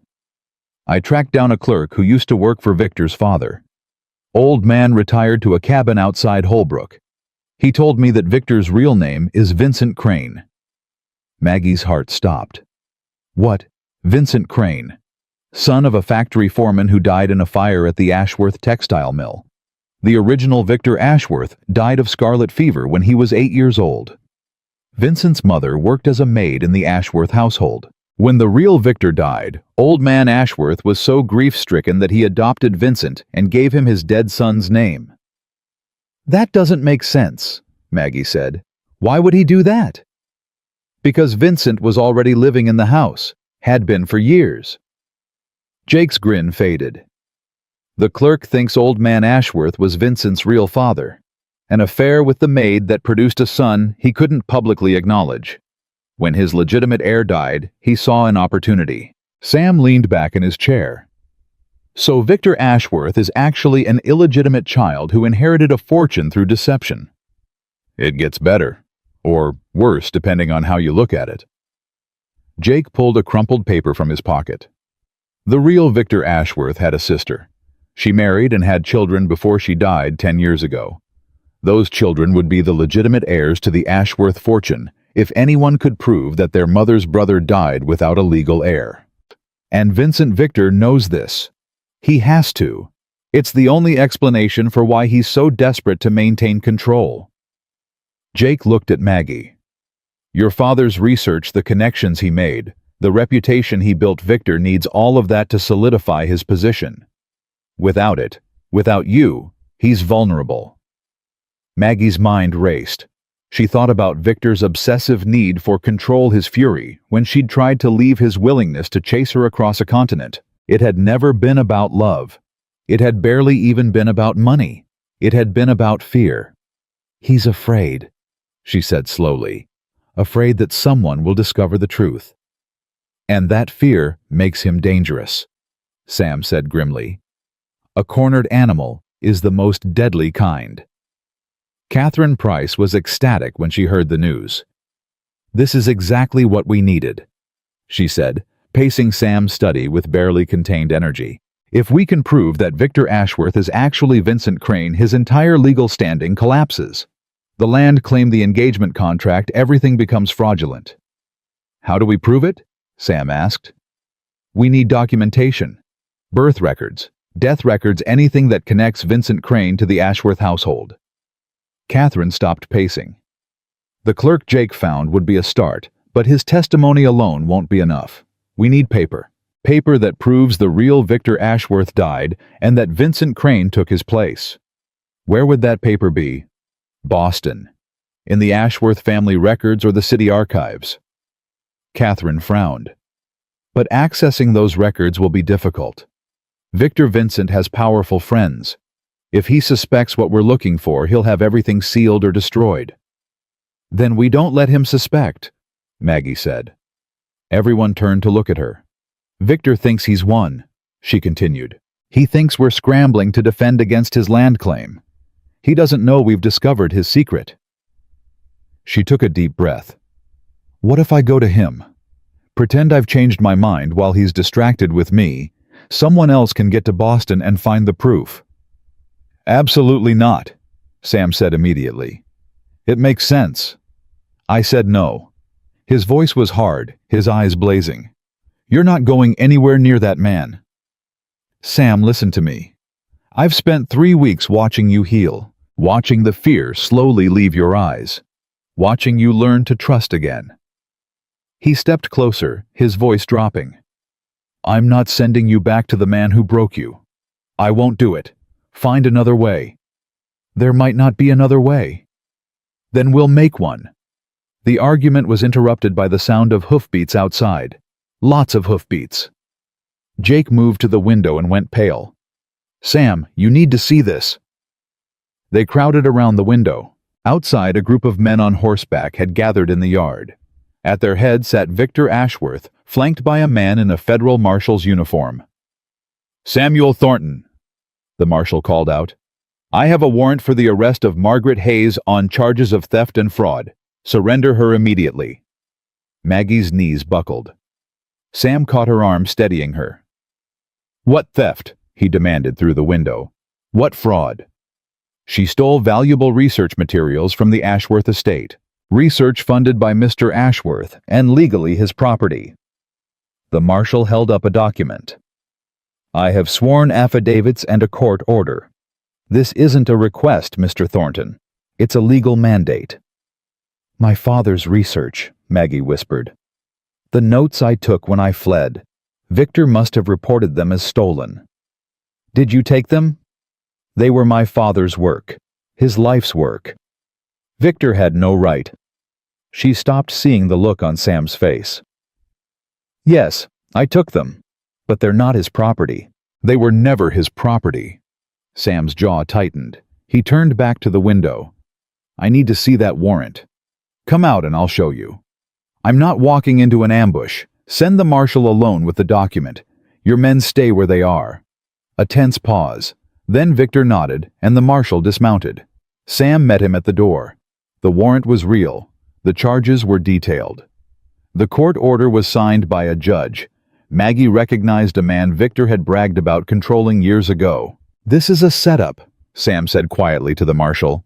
I tracked down a clerk who used to work for Victor's father. Old man retired to a cabin outside Holbrook. He told me that Victor's real name is Vincent Crane. Maggie's heart stopped. What? Vincent Crane, son of a factory foreman who died in a fire at the Ashworth textile mill. The original Victor Ashworth died of scarlet fever when he was 8 years old. Vincent's mother worked as a maid in the Ashworth household. When the real Victor died, old man Ashworth was so grief-stricken that he adopted Vincent and gave him his dead son's name. That doesn't make sense, Maggie said. Why would he do that? Because Vincent was already living in the house, had been for years. Jake's grin faded. The clerk thinks old man Ashworth was Vincent's real father, an affair with the maid that produced a son he couldn't publicly acknowledge. When his legitimate heir died, he saw an opportunity. Sam leaned back in his chair. So Victor Ashworth is actually an illegitimate child who inherited a fortune through deception. It gets better, or worse depending on how you look at it. Jake pulled a crumpled paper from his pocket. The real Victor Ashworth had a sister. She married and had children before she died 10 years ago. Those children would be the legitimate heirs to the Ashworth fortune if anyone could prove that their mother's brother died without a legal heir. And Vincent Victor knows this. He has to. It's the only explanation for why he's so desperate to maintain control. Jake looked at Maggie. Your father's research, the connections he made, the reputation he built. Victor needs all of that to solidify his position. Without it, without you, he's vulnerable. Maggie's mind raced. She thought about Victor's obsessive need for control, his fury, when she'd tried to leave, his willingness to chase her across a continent. It had never been about love. It had barely even been about money. It had been about fear. He's afraid, she said slowly, afraid that someone will discover the truth. And that fear makes him dangerous, Sam said grimly. A cornered animal is the most deadly kind. Catherine Price was ecstatic when she heard the news. This is exactly what we needed, she said, pacing Sam's study with barely contained energy. If we can prove that Victor Ashworth is actually Vincent Crane, his entire legal standing collapses. The land claimed, the engagement contract, everything becomes fraudulent. How do we prove it? Sam asked. We need documentation. Birth records, death records, anything that connects Vincent Crane to the Ashworth household. Catherine stopped pacing. The clerk Jake found would be a start, but his testimony alone won't be enough. We need paper. Paper that proves the real Victor Ashworth died and that Vincent Crane took his place. Where would that paper be? Boston. In the Ashworth family records or the city archives? Catherine frowned. But accessing those records will be difficult. Victor Vincent has powerful friends. If he suspects what we're looking for, he'll have everything sealed or destroyed. Then we don't let him suspect, Maggie said. Everyone turned to look at her. Victor thinks he's won, she continued. He thinks we're scrambling to defend against his land claim. He doesn't know we've discovered his secret. She took a deep breath. What if I go to him? Pretend I've changed my mind while he's distracted with me. Someone else can get to Boston and find the proof. Absolutely not, Sam said immediately. It makes sense. I said no. His voice was hard, his eyes blazing. You're not going anywhere near that man. Sam, listen to me. I've spent 3 weeks watching you heal, watching the fear slowly leave your eyes, watching you learn to trust again. He stepped closer, his voice dropping. I'm not sending you back to the man who broke you. I won't do it. Find another way. There might not be another way. Then we'll make one. The argument was interrupted by the sound of hoofbeats outside. Lots of hoofbeats. Jake moved to the window and went pale. Sam, you need to see this. They crowded around the window. Outside, a group of men on horseback had gathered in the yard. At their head sat Victor Ashworth, flanked by a man in a federal marshal's uniform. Samuel Thornton, the marshal called out. I have a warrant for the arrest of Margaret Hayes on charges of theft and fraud. Surrender her immediately. Maggie's knees buckled. Sam caught her arm, steadying her. What theft? He demanded through the window. What fraud? She stole valuable research materials from the Ashworth estate, research funded by Mr. Ashworth and legally his property. The marshal held up a document. I have sworn affidavits and a court order. This isn't a request, Mr. Thornton. It's a legal mandate. My father's research, Maggie whispered. The notes I took when I fled. Victor must have reported them as stolen. Did you take them? They were my father's work, his life's work. Victor had no right. She stopped, seeing the look on Sam's face. Yes, I took them, but they're not his property. They were never his property. Sam's jaw tightened. He turned back to the window. I need to see that warrant. Come out and I'll show you. I'm not walking into an ambush. Send the marshal alone with the document. Your men stay where they are. A tense pause. Then Victor nodded and the marshal dismounted. Sam met him at the door. The warrant was real. The charges were detailed. The court order was signed by a judge. Maggie recognized a man Victor had bragged about controlling years ago. This is a setup, Sam said quietly to the marshal.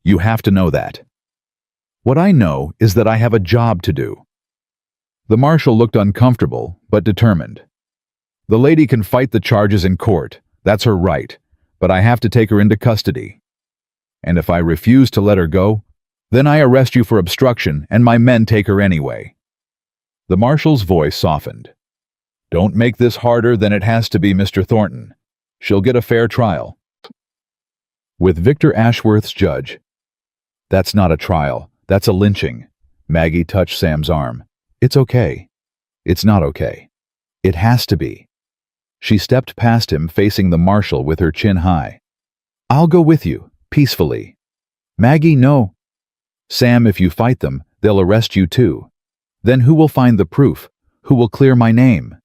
You have to know that. What I know is that I have a job to do. The marshal looked uncomfortable, but determined. The lady can fight the charges in court. That's her right. But I have to take her into custody. And if I refuse to let her go, then I arrest you for obstruction and my men take her anyway. The marshal's voice softened. Don't make this harder than it has to be, Mr. Thornton. She'll get a fair trial. With Victor Ashworth's judge. That's not a trial. That's a lynching. Maggie touched Sam's arm. It's okay. It's not okay. It has to be. She stepped past him, facing the marshal with her chin high. I'll go with you, peacefully. Maggie, no. Sam, if you fight them, they'll arrest you too. Then who will find the proof? Who will clear my name?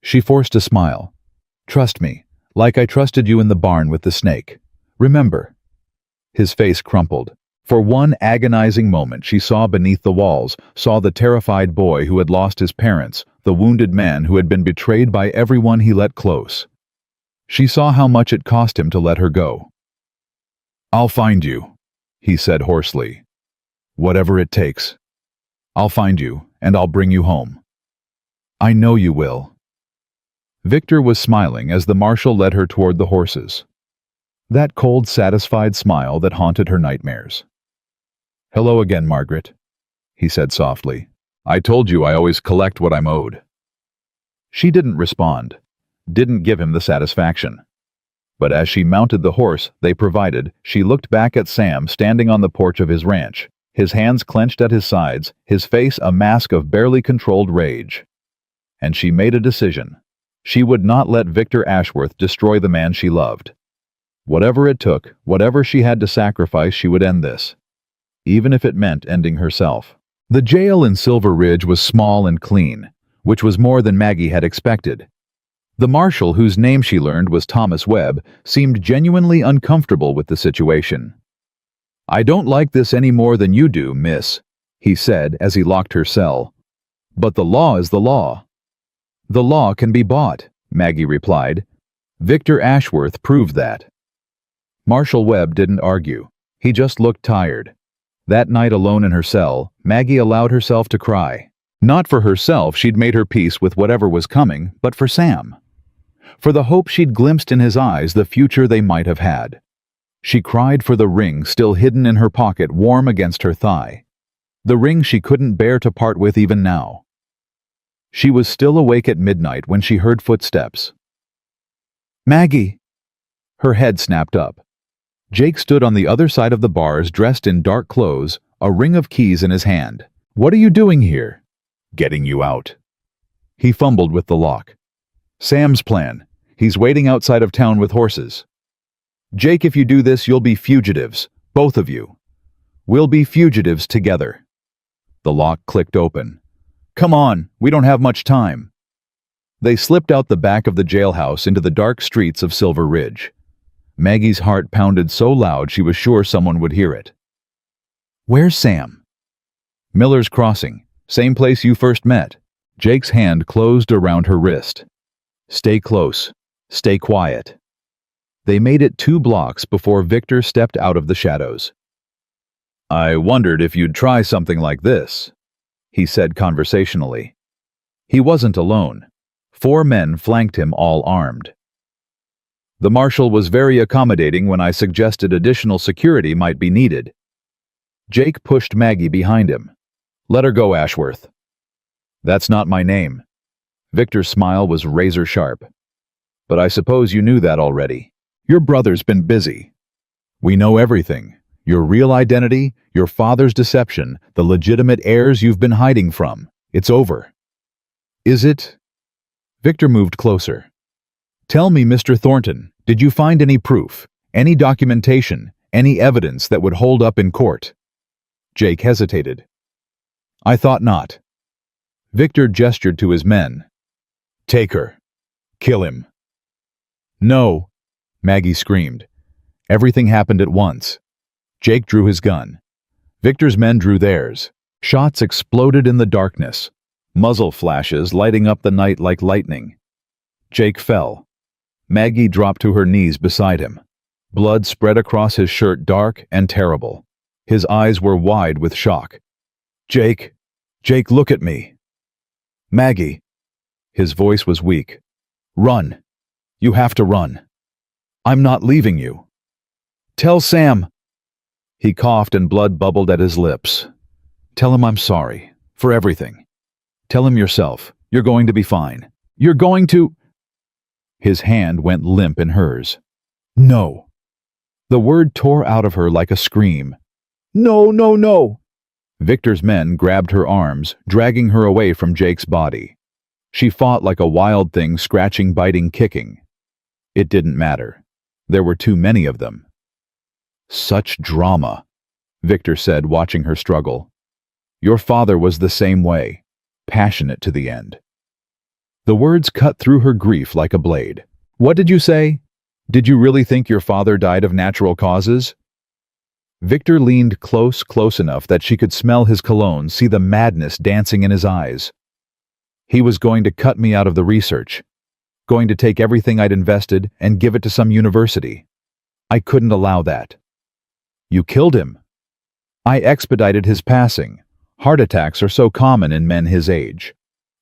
She forced a smile. Trust me, like I trusted you in the barn with the snake. Remember. His face crumpled. For one agonizing moment she saw beneath the walls, saw the terrified boy who had lost his parents, the wounded man who had been betrayed by everyone he let close. She saw how much it cost him to let her go. I'll find you, he said hoarsely. Whatever it takes. I'll find you, and I'll bring you home. I know you will. Victor was smiling as the marshal led her toward the horses. That cold, satisfied smile that haunted her nightmares. Hello again, Margaret, he said softly. I told you I always collect what I'm owed. She didn't respond, didn't give him the satisfaction. But as she mounted the horse they provided, she looked back at Sam standing on the porch of his ranch, his hands clenched at his sides, his face a mask of barely controlled rage. And she made a decision. She would not let Victor Ashworth destroy the man she loved. Whatever it took, whatever she had to sacrifice, she would end this, even if it meant ending herself. The jail in Silver Ridge was small and clean, which was more than Maggie had expected. The marshal, whose name she learned was Thomas Webb, seemed genuinely uncomfortable with the situation. "I don't like this any more than you do, miss," he said as he locked her cell. "But the law is the law." "The law can be bought," Maggie replied. Victor Ashworth proved that. Marshal Webb didn't argue. He just looked tired. That night alone in her cell, Maggie allowed herself to cry. Not for herself, she'd made her peace with whatever was coming, but for Sam. For the hope she'd glimpsed in his eyes, the future they might have had. She cried for the ring still hidden in her pocket, warm against her thigh. The ring she couldn't bear to part with even now. She was still awake at midnight when she heard footsteps. "Maggie!" Her head snapped up. Jake stood on the other side of the bars, dressed in dark clothes, a ring of keys in his hand. "What are you doing here?" "Getting you out." He fumbled with the lock. "Sam's plan. He's waiting outside of town with horses." "Jake, if you do this, you'll be fugitives. Both of you. We'll be fugitives together." The lock clicked open. "Come on, we don't have much time." They slipped out the back of the jailhouse into the dark streets of Silver Ridge. Maggie's heart pounded so loud she was sure someone would hear it. "Where's Sam?" "Miller's Crossing. Same place you first met." Jake's hand closed around her wrist. "Stay close. Stay quiet." They made it 2 blocks before Victor stepped out of the shadows. "I wondered if you'd try something like this," he said conversationally. He wasn't alone. 4 men flanked him, all armed. "The marshal was very accommodating when I suggested additional security might be needed." Jake pushed Maggie behind him. "Let her go, Ashworth." "That's not my name." Victor's smile was razor sharp. "But I suppose you knew that already. Your brother's been busy. We know everything. Your real identity, your father's deception, the legitimate heirs you've been hiding from. It's over." "Is it?" Victor moved closer. "Tell me, Mr. Thornton, did you find any proof, any documentation, any evidence that would hold up in court?" Jake hesitated. "I thought not." Victor gestured to his men. "Take her. Kill him." "No," Maggie screamed. Everything happened at once. Jake drew his gun. Victor's men drew theirs. Shots exploded in the darkness, muzzle flashes lighting up the night like lightning. Jake fell. Maggie dropped to her knees beside him. Blood spread across his shirt, dark and terrible. His eyes were wide with shock. Jake, look at me." "Maggie." His voice was weak. "Run. You have to run. I'm not leaving you." "Tell Sam." He coughed and blood bubbled at his lips. "Tell him I'm sorry. For everything. Tell him yourself. You're going to be fine. You're going to—" His hand went limp in hers. "No." The word tore out of her like a scream. "No, no, no!" Victor's men grabbed her arms, dragging her away from Jake's body. She fought like a wild thing, scratching, biting, kicking. It didn't matter. There were too many of them. "Such drama," Victor said, watching her struggle. "Your father was the same way, passionate to the end." The words cut through her grief like a blade. "What did you say? Did you really think your father died of natural causes?" Victor leaned close enough that she could smell his cologne, see the madness dancing in his eyes. "He was going to cut me out of the research, going to take everything I'd invested and give it to some university. I couldn't allow that." "You killed him." "I expedited his passing. Heart attacks are so common in men his age."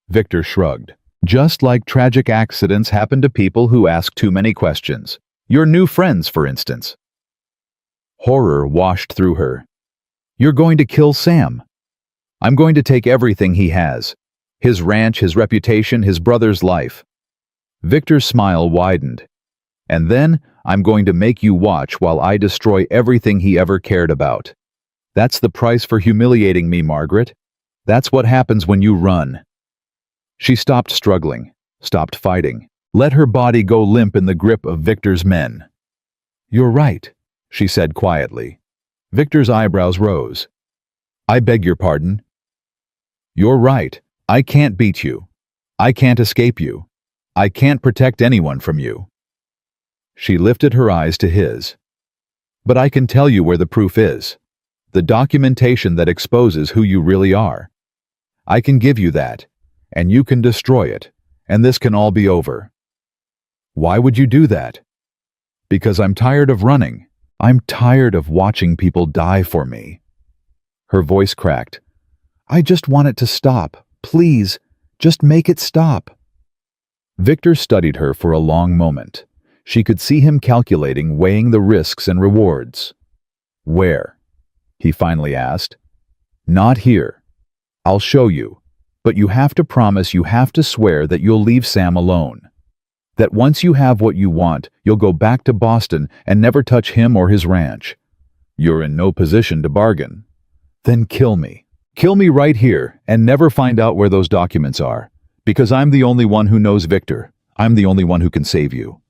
Victor shrugged. "Just like tragic accidents happen to people who ask too many questions. Your new friends, for instance." Horror washed through her. "You're going to kill Sam." "I'm going to take everything he has. His ranch, his reputation, his brother's life." Victor's smile widened. "And then I'm going to make you watch while I destroy everything he ever cared about." That's the price for humiliating me, Margaret. That's what happens when you run." She stopped struggling, stopped fighting, let her body go limp in the grip of Victor's men. "You're right," she said quietly. Victor's eyebrows rose. "I beg your pardon." "You're right. I can't beat you. I can't escape you. I can't protect anyone from you." She lifted her eyes to his. "But I can tell you where the proof is. The documentation that exposes who you really are. I can give you that, and you can destroy it, and this can all be over." "Why would you do that?" "Because I'm tired of running. I'm tired of watching people die for me." Her voice cracked. "I just want it to stop. Please, just make it stop." Victor studied her for a long moment. She could see him calculating, weighing the risks and rewards. "Where?" he finally asked. "Not here. I'll show you. But you have to promise, you have to swear that you'll leave Sam alone. That once you have what you want, you'll go back to Boston and never touch him or his ranch." "You're in no position to bargain." "Then kill me. Kill me right here and never find out where those documents are. Because I'm the only one who knows Victor. I'm the only one who can save you."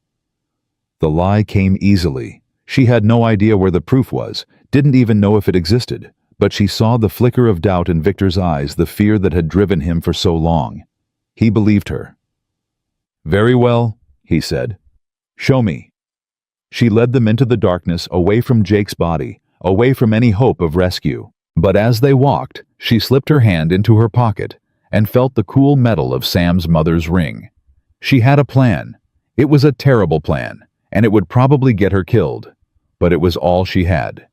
The lie came easily. She had no idea where the proof was, didn't even know if it existed, but she saw the flicker of doubt in Victor's eyes, the fear that had driven him for so long. He believed her. "Very well," he said. "Show me." She led them into the darkness, away from Jake's body, away from any hope of rescue. But as they walked, she slipped her hand into her pocket and felt the cool metal of Sam's mother's ring. She had a plan. It was a terrible plan, and it would probably get her killed, but it was all she had.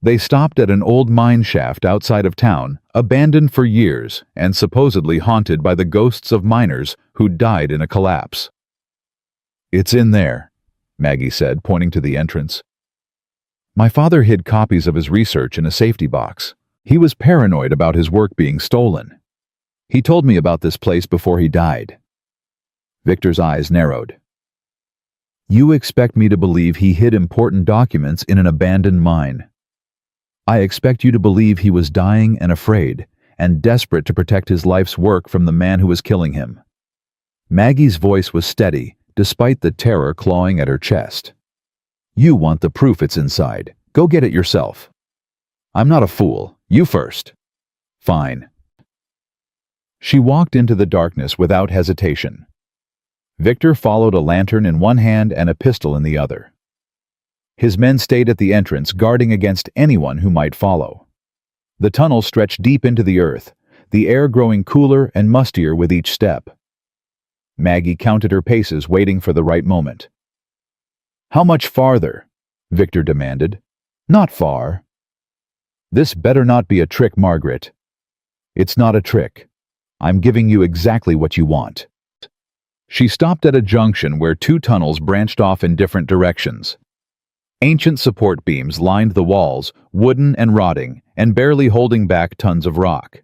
They stopped at an old mine shaft outside of town, abandoned for years and supposedly haunted by the ghosts of miners who died in a collapse. "It's in there," Maggie said, pointing to the entrance. "My father hid copies of his research in a safety box. He was paranoid about his work being stolen. He told me about this place before he died." Victor's eyes narrowed. "You expect me to believe he hid important documents in an abandoned mine. I expect you to believe he was dying and afraid, and desperate to protect his life's work from the man who was killing him." Maggie's voice was steady, despite the terror clawing at her chest. "You want the proof it's inside. Go get it yourself." "I'm not a fool. You first." "Fine." She walked into the darkness without hesitation. Victor followed, a lantern in one hand and a pistol in the other. His men stayed at the entrance, guarding against anyone who might follow. The tunnel stretched deep into the earth, the air growing cooler and mustier with each step. Maggie counted her paces, waiting for the right moment. "How much farther?" Victor demanded. "Not far." "This better not be a trick, Margaret." "It's not a trick. I'm giving you exactly what you want." She stopped at a junction where two tunnels branched off in different directions. Ancient support beams lined the walls, wooden and rotting, and barely holding back tons of rock.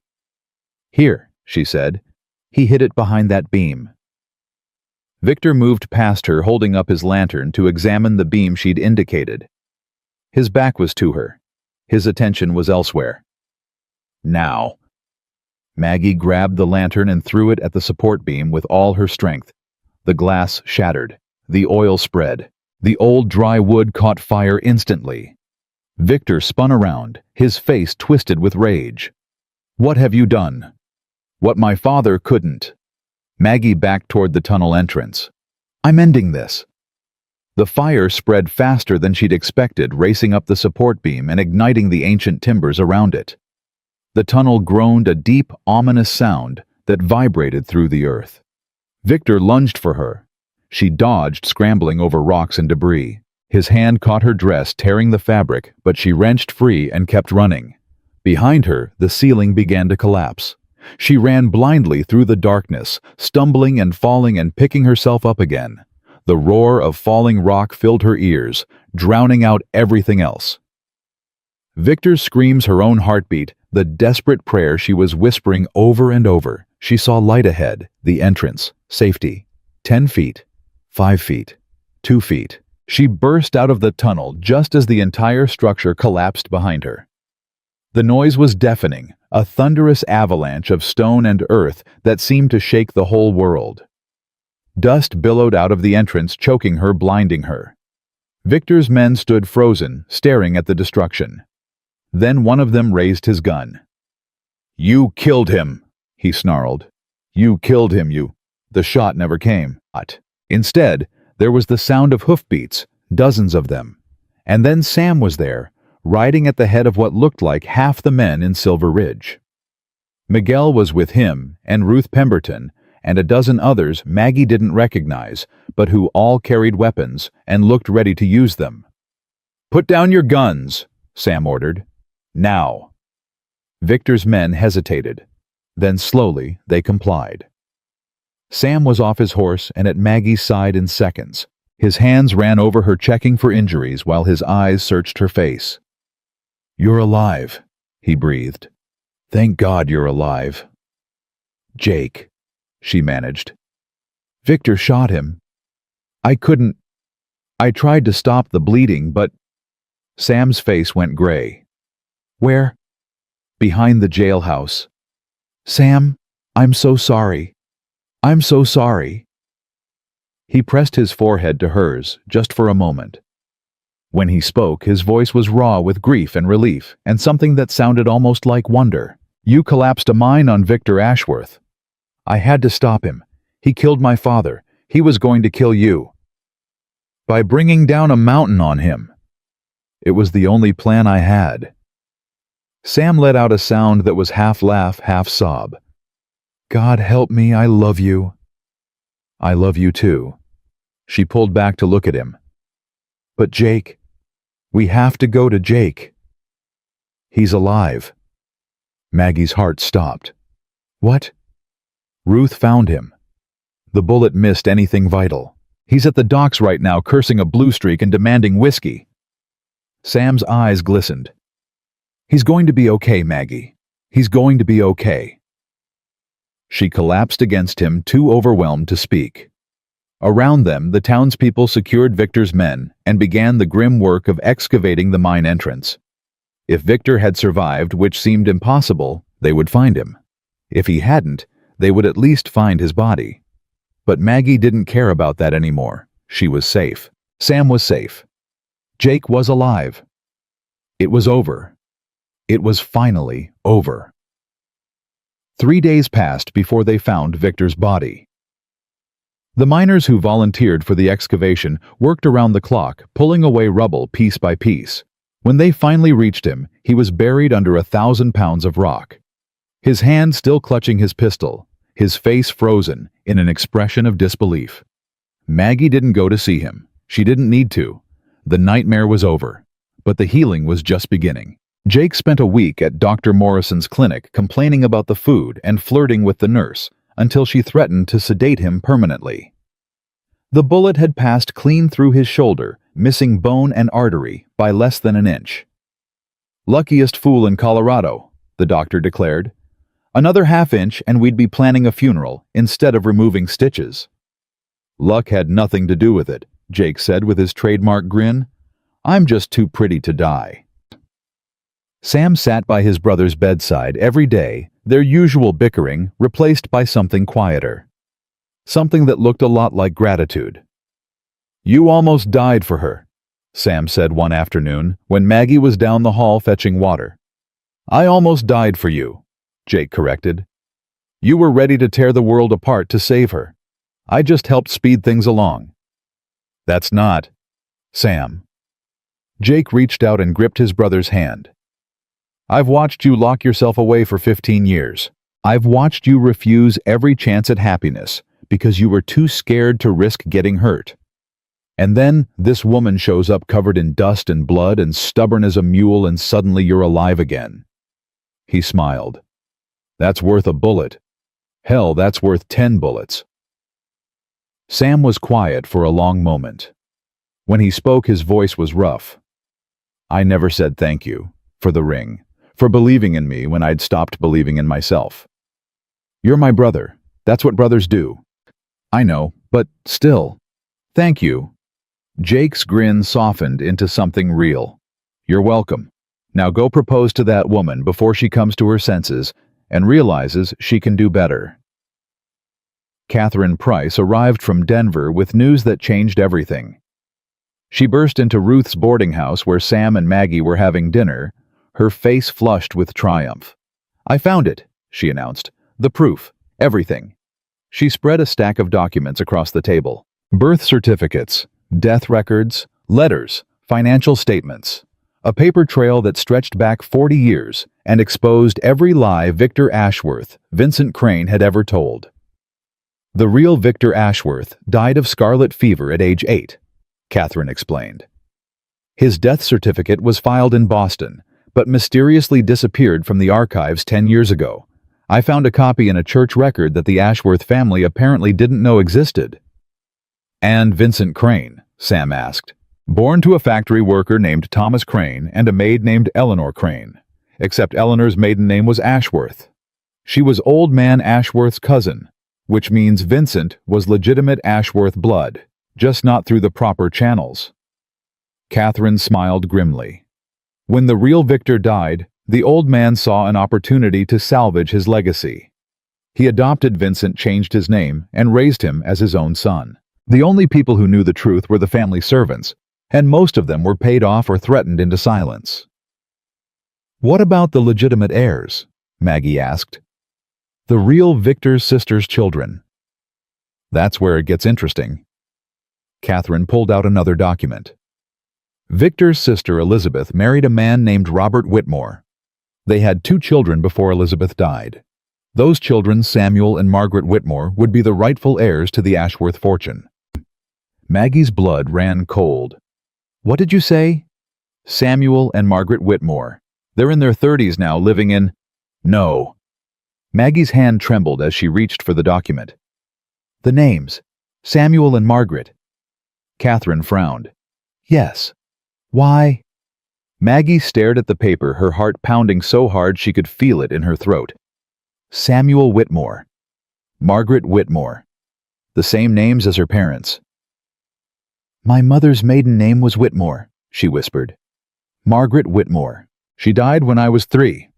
"Here," she said. "He hid it behind that beam." Victor moved past her, holding up his lantern to examine the beam she'd indicated. His back was to her. His attention was elsewhere. "Now." Maggie grabbed the lantern and threw it at the support beam with all her strength. The glass shattered. The oil spread. The old dry wood caught fire instantly. Victor spun around, his face twisted with rage. "What have you done?" "What my father couldn't." Maggie backed toward the tunnel entrance. "I'm ending this." The fire spread faster than she'd expected, racing up the support beam and igniting the ancient timbers around it. The tunnel groaned, a deep, ominous sound that vibrated through the earth. Victor lunged for her. She dodged, scrambling over rocks and debris. His hand caught her dress, tearing the fabric, but she wrenched free and kept running. Behind her, the ceiling began to collapse. She ran blindly through the darkness, stumbling and falling and picking herself up again. The roar of falling rock filled her ears, drowning out everything else. Victor's screams, her own heartbeat, the desperate prayer she was whispering over and over. She saw light ahead, the entrance, safety. 10 feet, 5 feet, 2 feet. She burst out of the tunnel just as the entire structure collapsed behind her. The noise was deafening, a thunderous avalanche of stone and earth that seemed to shake the whole world. Dust billowed out of the entrance, choking her, blinding her. Victor's men stood frozen, staring at the destruction. Then one of them raised his gun. "You killed him," he snarled. "You killed him, you." The shot never came. Instead, there was the sound of hoofbeats, dozens of them. And then Sam was there, riding at the head of what looked like half the men in Silver Ridge. Miguel was with him, and Ruth Pemberton, and a dozen others Maggie didn't recognize, but who all carried weapons and looked ready to use them. "Put down your guns," Sam ordered. "Now." Victor's men hesitated. Then slowly they complied. Sam was off his horse and at Maggie's side in seconds. His hands ran over her, checking for injuries while his eyes searched her face. "You're alive," he breathed. "Thank God you're alive." "Jake," she managed. "Victor shot him. I couldn't. I tried to stop the bleeding, but—" Sam's face went gray. "Where?" "Behind the jailhouse." "Sam, I'm so sorry. I'm so sorry." He pressed his forehead to hers, just for a moment. When he spoke, his voice was raw with grief and relief, and something that sounded almost like wonder. "You collapsed a mine on Victor Ashworth. I had to stop him. He killed my father. He was going to kill you. By bringing down a mountain on him. It was the only plan I had." Sam let out a sound that was half laugh, half sob. "God help me, I love you." "I love you too." She pulled back to look at him. "But Jake, we have to go to Jake. He's alive." Maggie's heart stopped. "What?" "Ruth found him. The bullet missed anything vital. He's at the docks right now, cursing a blue streak and demanding whiskey." Sam's eyes glistened. "He's going to be okay, Maggie. He's going to be okay." She collapsed against him, too overwhelmed to speak. Around them, the townspeople secured Victor's men and began the grim work of excavating the mine entrance. If Victor had survived, which seemed impossible, they would find him. If he hadn't, they would at least find his body. But Maggie didn't care about that anymore. She was safe. Sam was safe. Jake was alive. It was over. It was finally over. 3 days passed before they found Victor's body. The miners who volunteered for the excavation worked around the clock, pulling away rubble piece by piece. When they finally reached him, he was buried under 1,000 pounds of rock. His hand still clutching his pistol, his face frozen in an expression of disbelief. Maggie didn't go to see him. She didn't need to. The nightmare was over, but the healing was just beginning. Jake spent a week at Dr. Morrison's clinic complaining about the food and flirting with the nurse, until she threatened to sedate him permanently. The bullet had passed clean through his shoulder, missing bone and artery by less than an inch. "Luckiest fool in Colorado," the doctor declared. "Another half-inch and we'd be planning a funeral instead of removing stitches." "Luck had nothing to do with it," Jake said with his trademark grin. "I'm just too pretty to die." Sam sat by his brother's bedside every day, their usual bickering replaced by something quieter. Something that looked a lot like gratitude. "You almost died for her," Sam said one afternoon when Maggie was down the hall fetching water. "I almost died for you," Jake corrected. "You were ready to tear the world apart to save her. I just helped speed things along." "That's not..." "Sam." Jake reached out and gripped his brother's hand. "I've watched you lock yourself away for 15 years. I've watched you refuse every chance at happiness because you were too scared to risk getting hurt. And then this woman shows up covered in dust and blood and stubborn as a mule, and suddenly you're alive again." He smiled. "That's worth a bullet. Hell, that's worth 10 bullets." Sam was quiet for a long moment. When he spoke, his voice was rough. "I never said thank you for the ring, for believing in me when I'd stopped believing in myself. You're my brother. That's what brothers do." "I know, but still." "Thank you." Jake's grin softened into something real. "You're welcome. Now go propose to that woman before she comes to her senses and realizes she can do better." Catherine Price arrived from Denver with news that changed everything. She burst into Ruth's boarding house where Sam and Maggie were having dinner, her face flushed with triumph. "I found it," she announced. "The proof. Everything." She spread a stack of documents across the table. Birth certificates, death records, letters, financial statements. A paper trail that stretched back 40 years and exposed every lie Victor Ashworth, Vincent Crane, had ever told. The real Victor Ashworth died of scarlet fever at age 8, Catherine explained. His death certificate was filed in Boston, but mysteriously disappeared from the archives 10 years ago. I found a copy in a church record that the Ashworth family apparently didn't know existed. "And Vincent Crane?" Sam asked. "Born to a factory worker named Thomas Crane and a maid named Eleanor Crane, except Eleanor's maiden name was Ashworth. She was Old Man Ashworth's cousin, which means Vincent was legitimate Ashworth blood, just not through the proper channels." Catherine smiled grimly. When the real Victor died, the old man saw an opportunity to salvage his legacy. He adopted Vincent, changed his name, and raised him as his own son. The only people who knew the truth were the family servants, and most of them were paid off or threatened into silence. "What about the legitimate heirs?" Maggie asked. "The real Victor's sister's children." "That's where it gets interesting." Catherine pulled out another document. Victor's sister Elizabeth married a man named Robert Whitmore. They had 2 children before Elizabeth died. Those children, Samuel and Margaret Whitmore, would be the rightful heirs to the Ashworth fortune. Maggie's blood ran cold. "What did you say?" "Samuel and Margaret Whitmore. They're in their 30s now, living in—" "No." Maggie's hand trembled as she reached for the document. "The names. Samuel and Margaret." Catherine frowned. "Yes. Why?" Maggie stared at the paper, her heart pounding so hard she could feel it in her throat. Samuel Whitmore. Margaret Whitmore. The same names as her parents. "My mother's maiden name was Whitmore," she whispered. "Margaret Whitmore. She died when I was 3.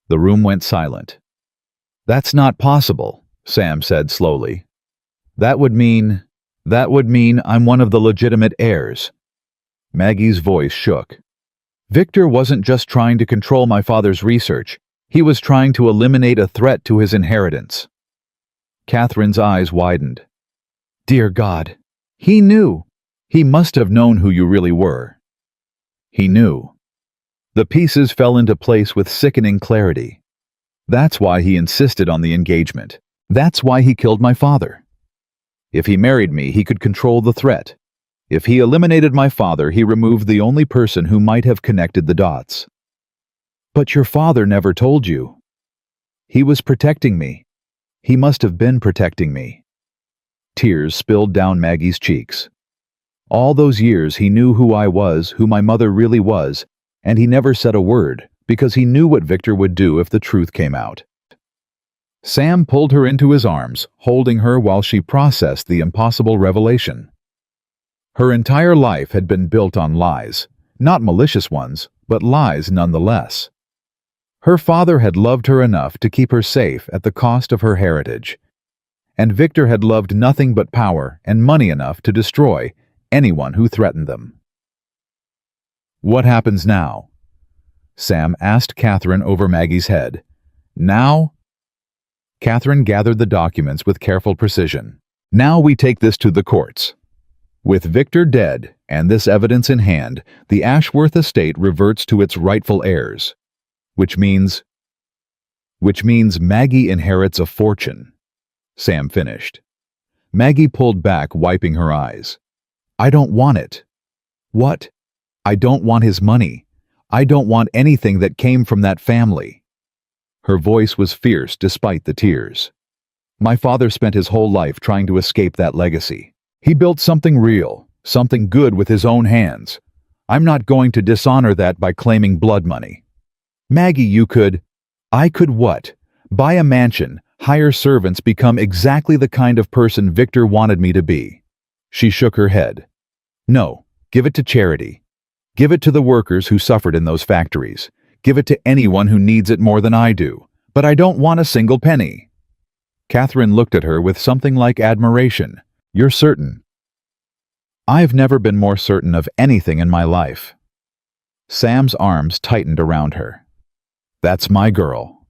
The room went silent. "That's not possible," Sam said slowly. That would mean I'm one of the legitimate heirs." Maggie's voice shook. "Victor wasn't just trying to control my father's research. He was trying to eliminate a threat to his inheritance." Catherine's eyes widened. "Dear God, he knew. He must have known who you really were." He knew. The pieces fell into place with sickening clarity. That's why he insisted on the engagement. That's why he killed my father. If he married me, he could control the threat. If he eliminated my father, he removed the only person who might have connected the dots. "But your father never told you." "He was protecting me. He must have been protecting me." Tears spilled down Maggie's cheeks. All those years he knew who I was, who my mother really was, and he never said a word, because he knew what Victor would do if the truth came out. Sam pulled her into his arms, holding her while she processed the impossible revelation. Her entire life had been built on lies, not malicious ones, but lies nonetheless. Her father had loved her enough to keep her safe at the cost of her heritage, and Victor had loved nothing but power and money enough to destroy anyone who threatened them. "What happens now?" Sam asked Catherine over Maggie's head. "Now?" Catherine gathered the documents with careful precision. "Now we take this to the courts. With Victor dead and this evidence in hand, the Ashworth estate reverts to its rightful heirs, which means Maggie inherits a fortune," Sam finished. Maggie pulled back, wiping her eyes. "I don't want it." "What?" "I don't want his money. I don't want anything that came from that family." Her voice was fierce despite the tears. "My father spent his whole life trying to escape that legacy. He built something real, something good with his own hands. I'm not going to dishonor that by claiming blood money." "Maggie, I could what? Buy a mansion, hire servants, become exactly the kind of person Victor wanted me to be." She shook her head. "No, give it to charity. Give it to the workers who suffered in those factories. Give it to anyone who needs it more than I do. But I don't want a single penny." Catherine looked at her with something like admiration. "You're certain?" "I've never been more certain of anything in my life." Sam's arms tightened around her. "That's my girl."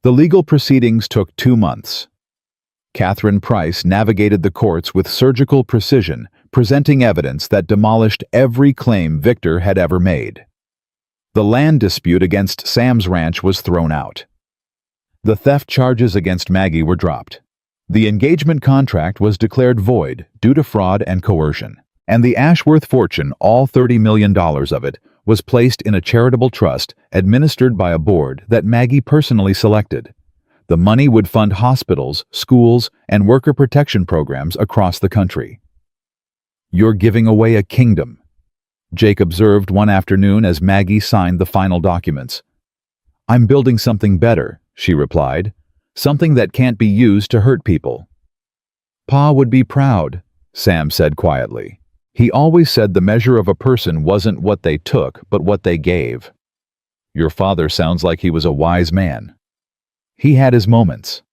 The legal proceedings took 2 months. Catherine Price navigated the courts with surgical precision, presenting evidence that demolished every claim Victor had ever made. The land dispute against Sam's ranch was thrown out. The theft charges against Maggie were dropped. The engagement contract was declared void due to fraud and coercion, and the Ashworth fortune, all $30 million of it, was placed in a charitable trust administered by a board that Maggie personally selected. The money would fund hospitals, schools, and worker protection programs across the country. "You're giving away a kingdom," Jake observed one afternoon as Maggie signed the final documents. "I'm building something better," she replied, "something that can't be used to hurt people." "Pa would be proud," Sam said quietly. "He always said the measure of a person wasn't what they took, but what they gave." "Your father sounds like he was a wise man." "He had his moments."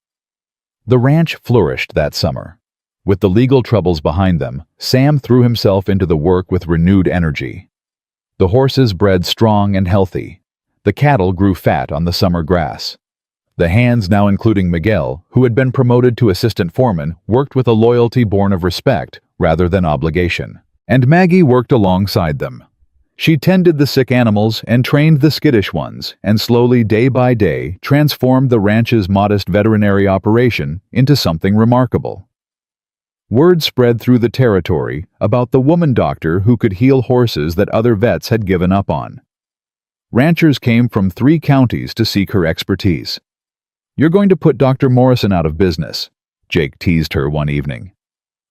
The ranch flourished that summer. With the legal troubles behind them, Sam threw himself into the work with renewed energy. The horses bred strong and healthy. The cattle grew fat on the summer grass. The hands, now including Miguel, who had been promoted to assistant foreman, worked with a loyalty born of respect rather than obligation. And Maggie worked alongside them. She tended the sick animals and trained the skittish ones, and slowly, day by day, transformed the ranch's modest veterinary operation into something remarkable. Word spread through the territory about the woman doctor who could heal horses that other vets had given up on. Ranchers came from 3 counties to seek her expertise. "You're going to put Dr. Morrison out of business," Jake teased her one evening.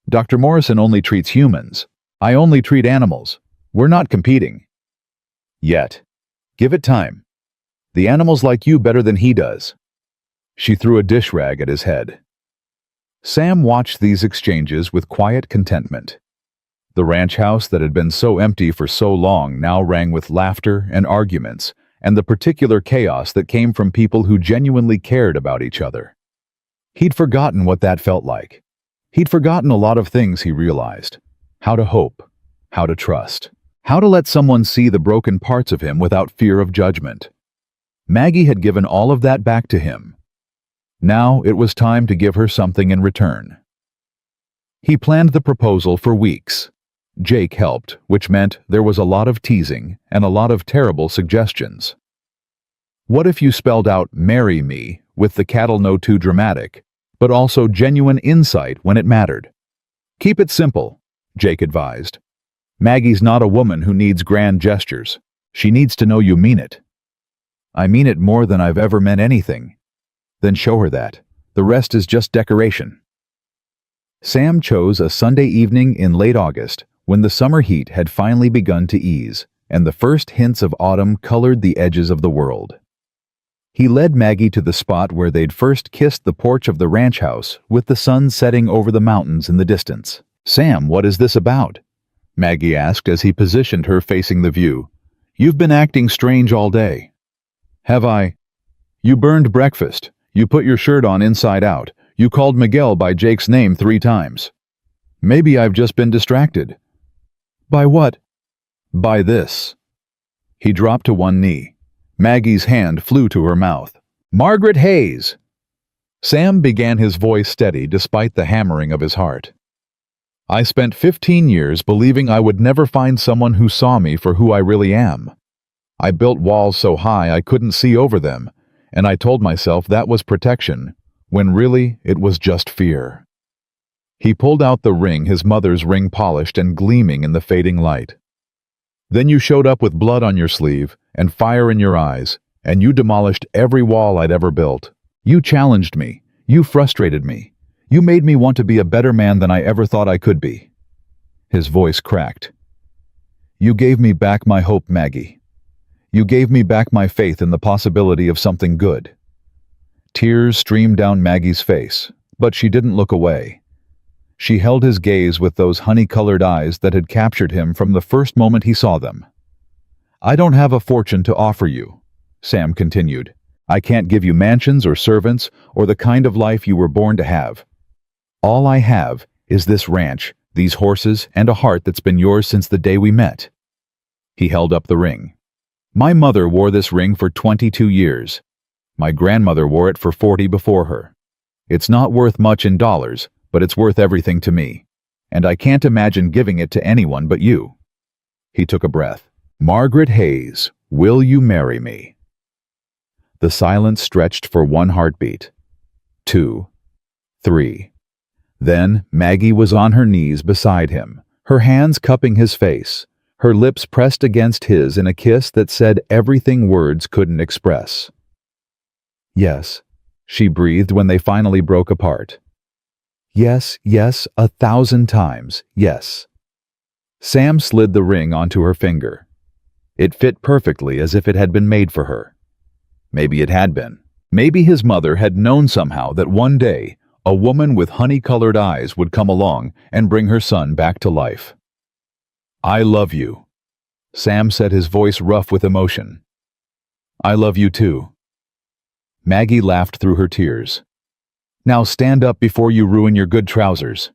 "Dr. Morrison only treats humans. I only treat animals. We're not competing." "Yet. Give it time. The animals like you better than he does." She threw a dish rag at his head. Sam watched these exchanges with quiet contentment. The ranch house that had been so empty for so long now rang with laughter and arguments, and the particular chaos that came from people who genuinely cared about each other. He'd forgotten what that felt like. He'd forgotten a lot of things, he realized. How to hope, how to trust, how to let someone see the broken parts of him without fear of judgment. Maggie had given all of that back to him. Now it was time to give her something in return. He planned the proposal for weeks. Jake helped, which meant there was a lot of teasing and a lot of terrible suggestions. What if you spelled out "marry me" with the cattle no too dramatic, but also genuine insight when it mattered? Keep it simple, Jake advised. Maggie's not a woman who needs grand gestures. She needs to know you mean it. I mean it more than I've ever meant anything. Then show her that. The rest is just decoration. Sam chose a Sunday evening in late August, when the summer heat had finally begun to ease, and the first hints of autumn colored the edges of the world. He led Maggie to the spot where they'd first kissed the porch of the ranch house, with the sun setting over the mountains in the distance. "Sam, what is this about?" Maggie asked as he positioned her facing the view. "You've been acting strange all day." "Have I?" "You burned breakfast. You put your shirt on inside out. You called Miguel by Jake's name 3 times. Maybe I've just been distracted." "By what?" "By this." He dropped to one knee. Maggie's hand flew to her mouth. "Margaret Hayes!" Sam began his voice steady despite the hammering of his heart. "I spent 15 years believing I would never find someone who saw me for who I really am. I built walls so high I couldn't see over them, and I told myself that was protection, when really it was just fear." He pulled out the ring, his mother's ring, polished and gleaming in the fading light. "Then you showed up with blood on your sleeve and fire in your eyes, and you demolished every wall I'd ever built. You challenged me. You frustrated me. You made me want to be a better man than I ever thought I could be." His voice cracked. "You gave me back my hope, Maggie. You gave me back my faith in the possibility of something good." Tears streamed down Maggie's face, but she didn't look away. She held his gaze with those honey-colored eyes that had captured him from the first moment he saw them. "I don't have a fortune to offer you," Sam continued. "I can't give you mansions or servants or the kind of life you were born to have. All I have is this ranch, these horses, and a heart that's been yours since the day we met." He held up the ring. "My mother wore this ring for 22 years. My grandmother wore it for 40 before her. It's not worth much in dollars, but it's worth everything to me. And I can't imagine giving it to anyone but you." He took a breath. "Margaret Hayes, will you marry me?" The silence stretched for one heartbeat. 2, 3. Then Maggie was on her knees beside him, her hands cupping his face, her lips pressed against his in a kiss that said everything words couldn't express. "Yes," she breathed when they finally broke apart. "Yes, yes, 1,000 times, yes." Sam slid the ring onto her finger. It fit perfectly as if it had been made for her. Maybe it had been. Maybe his mother had known somehow that one day a woman with honey-colored eyes would come along and bring her son back to life. "I love you," Sam said, his voice rough with emotion. "I love you too." Maggie laughed through her tears. "Now stand up before you ruin your good trousers."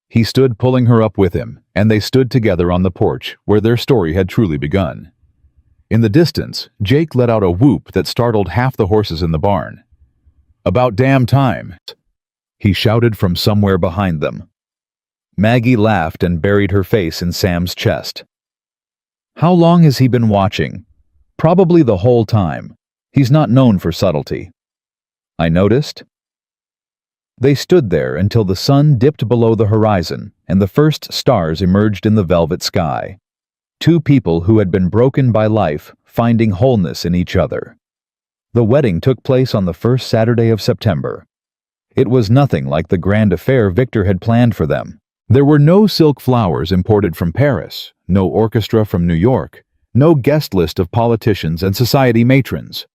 He stood pulling her up with him, and they stood together on the porch where their story had truly begun. In the distance, Jake let out a whoop that startled half the horses in the barn. "About damn time," he shouted from somewhere behind them. Maggie laughed and buried her face in Sam's chest. "How long has he been watching?" "Probably the whole time. He's not known for subtlety." "I noticed." They stood there until the sun dipped below the horizon and the first stars emerged in the velvet sky. Two people who had been broken by life, finding wholeness in each other. The wedding took place on the first Saturday of September. It was nothing like the grand affair Victor had planned for them. There were no silk flowers imported from Paris, no orchestra from New York, no guest list of politicians and society matrons.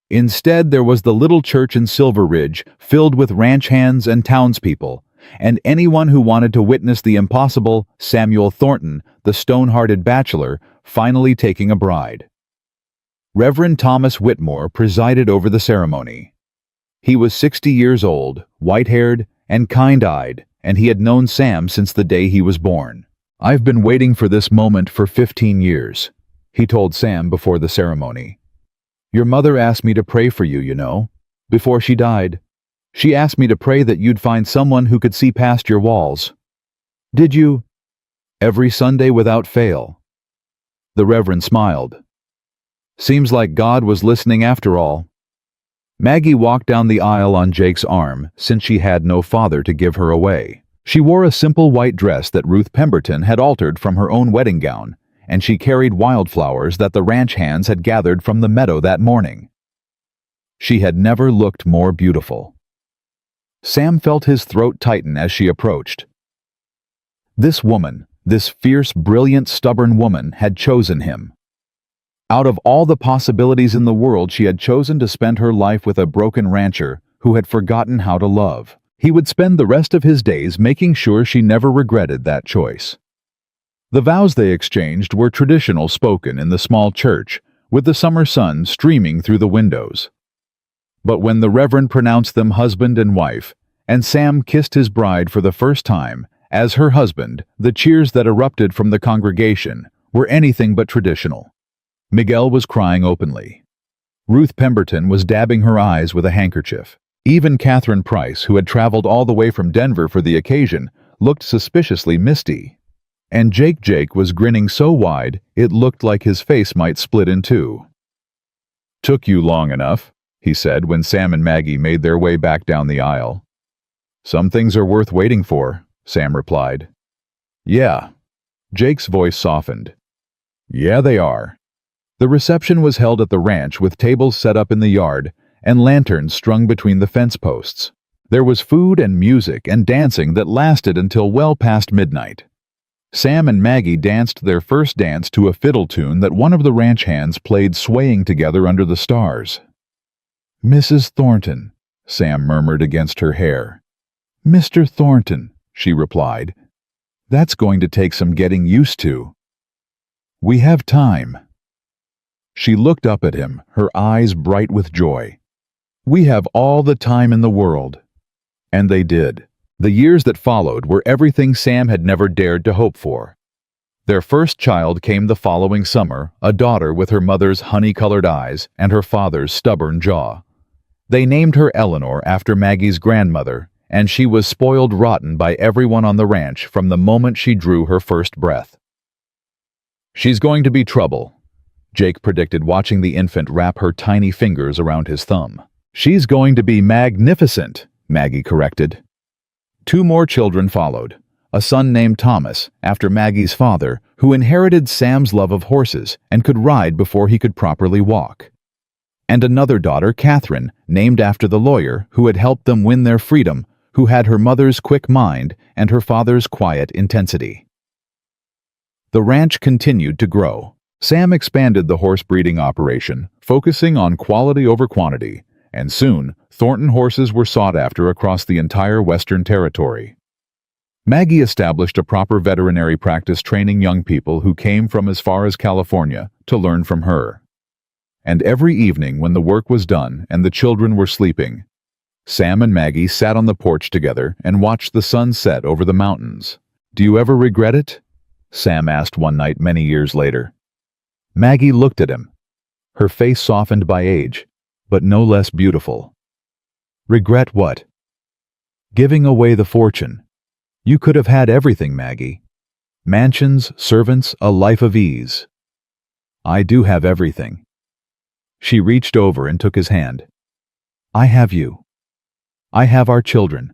Instead, there was the little church in Silver Ridge filled with ranch hands and townspeople, and anyone who wanted to witness the impossible, Samuel Thornton, the stone-hearted bachelor, finally taking a bride. Reverend Thomas Whitmore presided over the ceremony. He was 60 years old, white-haired, and kind-eyed, and he had known Sam since the day he was born. "I've been waiting for this moment for 15 years, he told Sam before the ceremony. "Your mother asked me to pray for you, you know, before she died. She asked me to pray that you'd find someone who could see past your walls. Did you?" "Every Sunday without fail." The Reverend smiled. "Seems like God was listening after all." Maggie walked down the aisle on Jake's arm, since she had no father to give her away. She wore a simple white dress that Ruth Pemberton had altered from her own wedding gown, and she carried wildflowers that the ranch hands had gathered from the meadow that morning. She had never looked more beautiful. Sam felt his throat tighten as she approached. This woman, this fierce, brilliant, stubborn woman, had chosen him. Out of all the possibilities in the world, she had chosen to spend her life with a broken rancher who had forgotten how to love. He would spend the rest of his days making sure she never regretted that choice. The vows they exchanged were traditional, spoken in the small church, with the summer sun streaming through the windows. But when the Reverend pronounced them husband and wife, and Sam kissed his bride for the first time, as her husband, the cheers that erupted from the congregation were anything but traditional. Miguel was crying openly. Ruth Pemberton was dabbing her eyes with a handkerchief. Even Catherine Price, who had traveled all the way from Denver for the occasion, looked suspiciously misty. And Jake was grinning so wide it looked like his face might split in two. "Took you long enough," he said when Sam and Maggie made their way back down the aisle. "Some things are worth waiting for," Sam replied. "Yeah." Jake's voice softened. "Yeah, they are." The reception was held at the ranch with tables set up in the yard and lanterns strung between the fence posts. There was food and music and dancing that lasted until well past midnight. Sam and Maggie danced their first dance to a fiddle tune that one of the ranch hands played swaying together under the stars. "Mrs. Thornton," Sam murmured against her hair. "Mr. Thornton," she replied. That's going to take some getting used to. We have time. She looked up at him, her eyes bright with joy. We have all the time in the world. And they did. The years that followed were everything Sam had never dared to hope for. Their first child came the following summer, a daughter with her mother's honey-colored eyes and her father's stubborn jaw. They named her Eleanor after Maggie's grandmother, and she was spoiled rotten by everyone on the ranch from the moment she drew her first breath. She's going to be trouble, Jake predicted, watching the infant wrap her tiny fingers around his thumb. She's going to be magnificent, Maggie corrected. 2 more children followed. A son named Thomas, after Maggie's father, who inherited Sam's love of horses and could ride before he could properly walk. And another daughter, Catherine, named after the lawyer who had helped them win their freedom, who had her mother's quick mind and her father's quiet intensity. The ranch continued to grow. Sam expanded the horse breeding operation, focusing on quality over quantity, and soon Thornton horses were sought after across the entire Western Territory. Maggie established a proper veterinary practice, training young people who came from as far as California to learn from her. And every evening when the work was done and the children were sleeping, Sam and Maggie sat on the porch together and watched the sun set over the mountains. Do you ever regret it? Sam asked one night many years later. Maggie looked at him, her face softened by age, but no less beautiful. Regret what? Giving away the fortune. You could have had everything, Maggie. Mansions, servants, a life of ease. I do have everything. She reached over and took his hand. I have you. I have our children.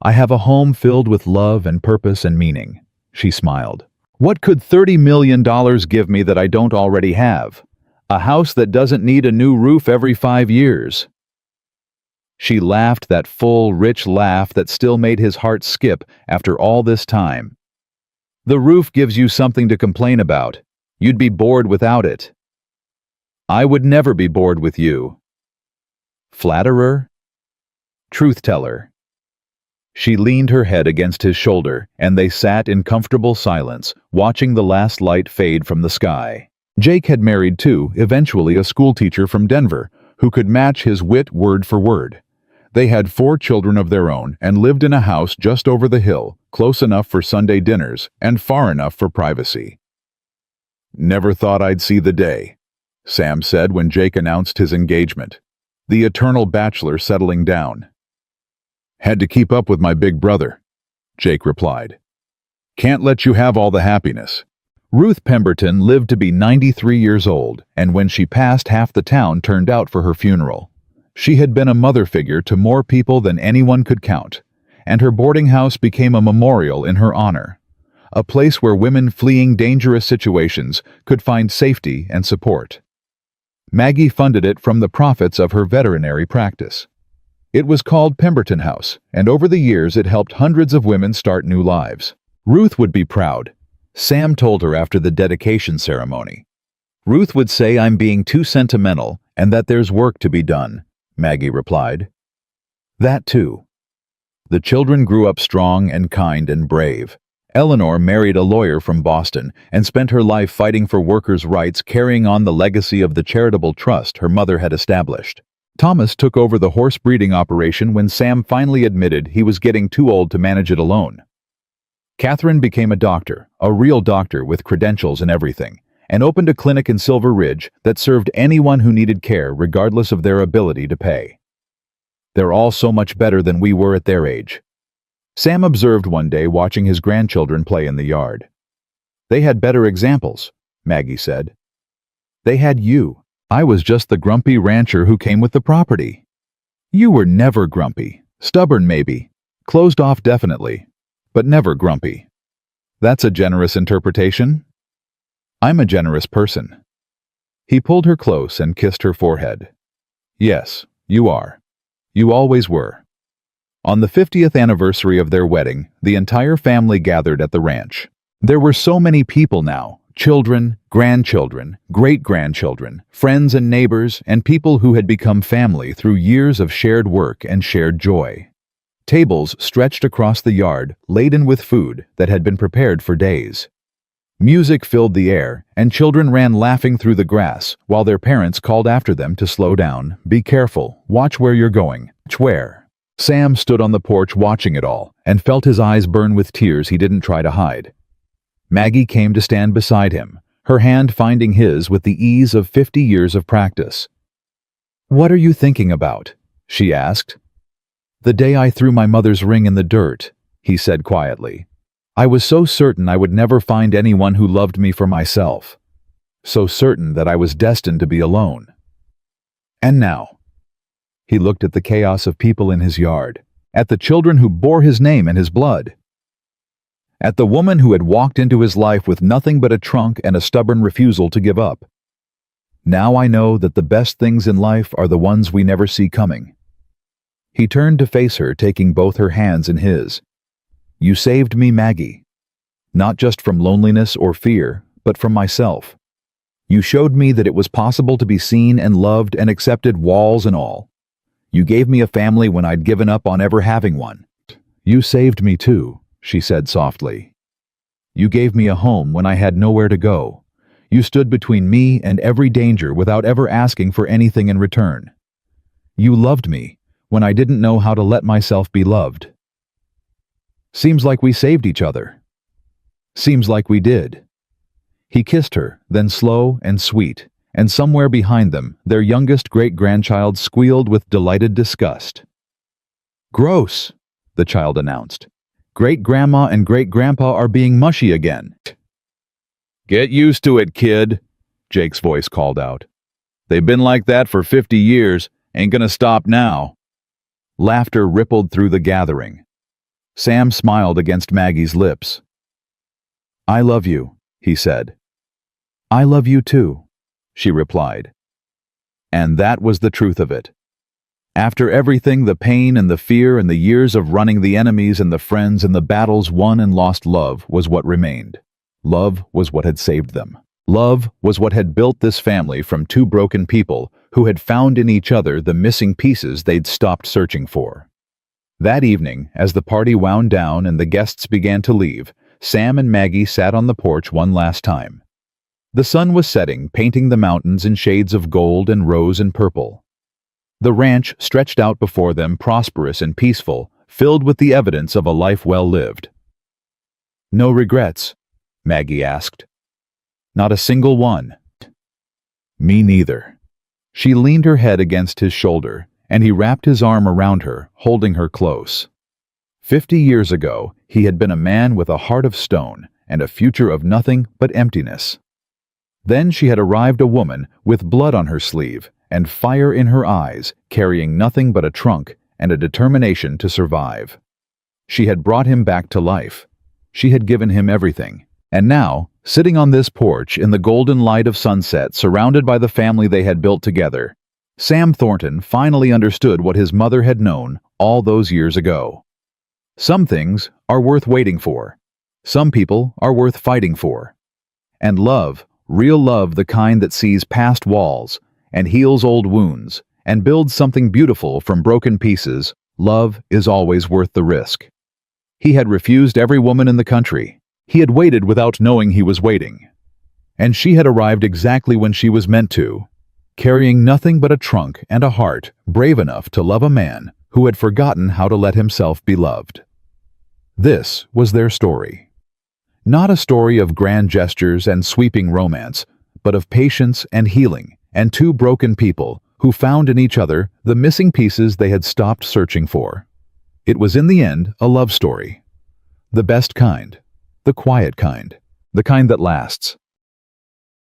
I have a home filled with love and purpose and meaning. She smiled. What could $30 million give me that I don't already have? A house that doesn't need a new roof every 5 years. She laughed, that full, rich laugh that still made his heart skip after all this time. The roof gives you something to complain about. You'd be bored without it. I would never be bored with you. Flatterer? Truth-teller. She leaned her head against his shoulder, and they sat in comfortable silence, watching the last light fade from the sky. Jake had married, too, eventually a schoolteacher from Denver, who could match his wit word for word. They had 4 children of their own and lived in a house just over the hill, close enough for Sunday dinners and far enough for privacy. Never thought I'd see the day, Sam said when Jake announced his engagement. The eternal bachelor settling down. Had to keep up with my big brother, Jake replied. Can't let you have all the happiness. Ruth Pemberton lived to be 93 years old, and when she passed, half the town turned out for her funeral. She had been a mother figure to more people than anyone could count, and her boarding house became a memorial in her honor, a place where women fleeing dangerous situations could find safety and support. Maggie funded it from the profits of her veterinary practice. It was called Pemberton House, and over the years it helped hundreds of women start new lives. Ruth would be proud, Sam told her after the dedication ceremony. Ruth would say I'm being too sentimental and that there's work to be done, Maggie replied. That too. The children grew up strong and kind and brave. Eleanor married a lawyer from Boston and spent her life fighting for workers' rights, carrying on the legacy of the charitable trust her mother had established. Thomas took over the horse breeding operation when Sam finally admitted he was getting too old to manage it alone. Catherine became a doctor, a real doctor with credentials and everything, and opened a clinic in Silver Ridge that served anyone who needed care regardless of their ability to pay. They're all so much better than we were at their age, Sam observed one day watching his grandchildren play in the yard. They had better examples, Maggie said. They had you. I was just the grumpy rancher who came with the property. You were never grumpy. Stubborn maybe. Closed off definitely. But never grumpy. That's a generous interpretation? I'm a generous person. He pulled her close and kissed her forehead. Yes, you are. You always were. On the 50th anniversary of their wedding, the entire family gathered at the ranch. There were so many people now, children, grandchildren, great-grandchildren, friends and neighbors, and people who had become family through years of shared work and shared joy. Tables stretched across the yard, laden with food that had been prepared for days. Music filled the air, and children ran laughing through the grass, while their parents called after them to slow down, be careful, watch where you're going. Where? Sam stood on the porch watching it all, and felt his eyes burn with tears he didn't try to hide. Maggie came to stand beside him, her hand finding his with the ease of 50 years of practice. "What are you thinking about?" she asked. "The day I threw my mother's ring in the dirt," he said quietly. "I was so certain I would never find anyone who loved me for myself. So certain that I was destined to be alone. And now." He looked at the chaos of people in his yard, at the children who bore his name and his blood, at the woman who had walked into his life with nothing but a trunk and a stubborn refusal to give up. "Now I know that the best things in life are the ones we never see coming." He turned to face her, taking both her hands in his. "You saved me, Maggie. Not just from loneliness or fear, but from myself. You showed me that it was possible to be seen and loved and accepted, walls and all. You gave me a family when I'd given up on ever having one." "You saved me too," she said softly. "You gave me a home when I had nowhere to go. You stood between me and every danger without ever asking for anything in return. You loved me when I didn't know how to let myself be loved. Seems like we saved each other." "Seems like we did." He kissed her, then slow and sweet, and somewhere behind them, their youngest great-grandchild squealed with delighted disgust. "Gross," the child announced. "Great-grandma and great-grandpa are being mushy again." "Get used to it, kid," Jake's voice called out. "They've been like that for 50 years, ain't gonna stop now." Laughter rippled through the gathering. Sam smiled against Maggie's lips. "I love you," he said. "I love you too," she replied. And that was the truth of it. After everything, the pain and the fear and the years of running the enemies and the friends and the battles won and lost, love was what remained. Love was what had saved them. Love was what had built this family from two broken people who had found in each other the missing pieces they'd stopped searching for. That evening, as the party wound down and the guests began to leave, Sam and Maggie sat on the porch one last time. The sun was setting, painting the mountains in shades of gold and rose and purple. The ranch stretched out before them, prosperous and peaceful, filled with the evidence of a life well lived. "No regrets?" Maggie asked. "Not a single one." "Me neither." She leaned her head against his shoulder, and he wrapped his arm around her, holding her close. 50 years ago, he had been a man with a heart of stone and a future of nothing but emptiness. Then she had arrived, a woman with blood on her sleeve and fire in her eyes, carrying nothing but a trunk and a determination to survive. She had brought him back to life. She had given him everything. And now, sitting on this porch in the golden light of sunset, surrounded by the family they had built together, Sam Thornton finally understood what his mother had known all those years ago. Some things are worth waiting for. Some people are worth fighting for. And love, real love, the kind that sees past walls and heals old wounds and builds something beautiful from broken pieces, love is always worth the risk. He had refused every woman in the country. He had waited without knowing he was waiting. And she had arrived exactly when she was meant to, carrying nothing but a trunk and a heart brave enough to love a man who had forgotten how to let himself be loved. This was their story. Not a story of grand gestures and sweeping romance, but of patience and healing, and two broken people who found in each other the missing pieces they had stopped searching for. It was in the end a love story. The best kind. The quiet kind. The kind that lasts.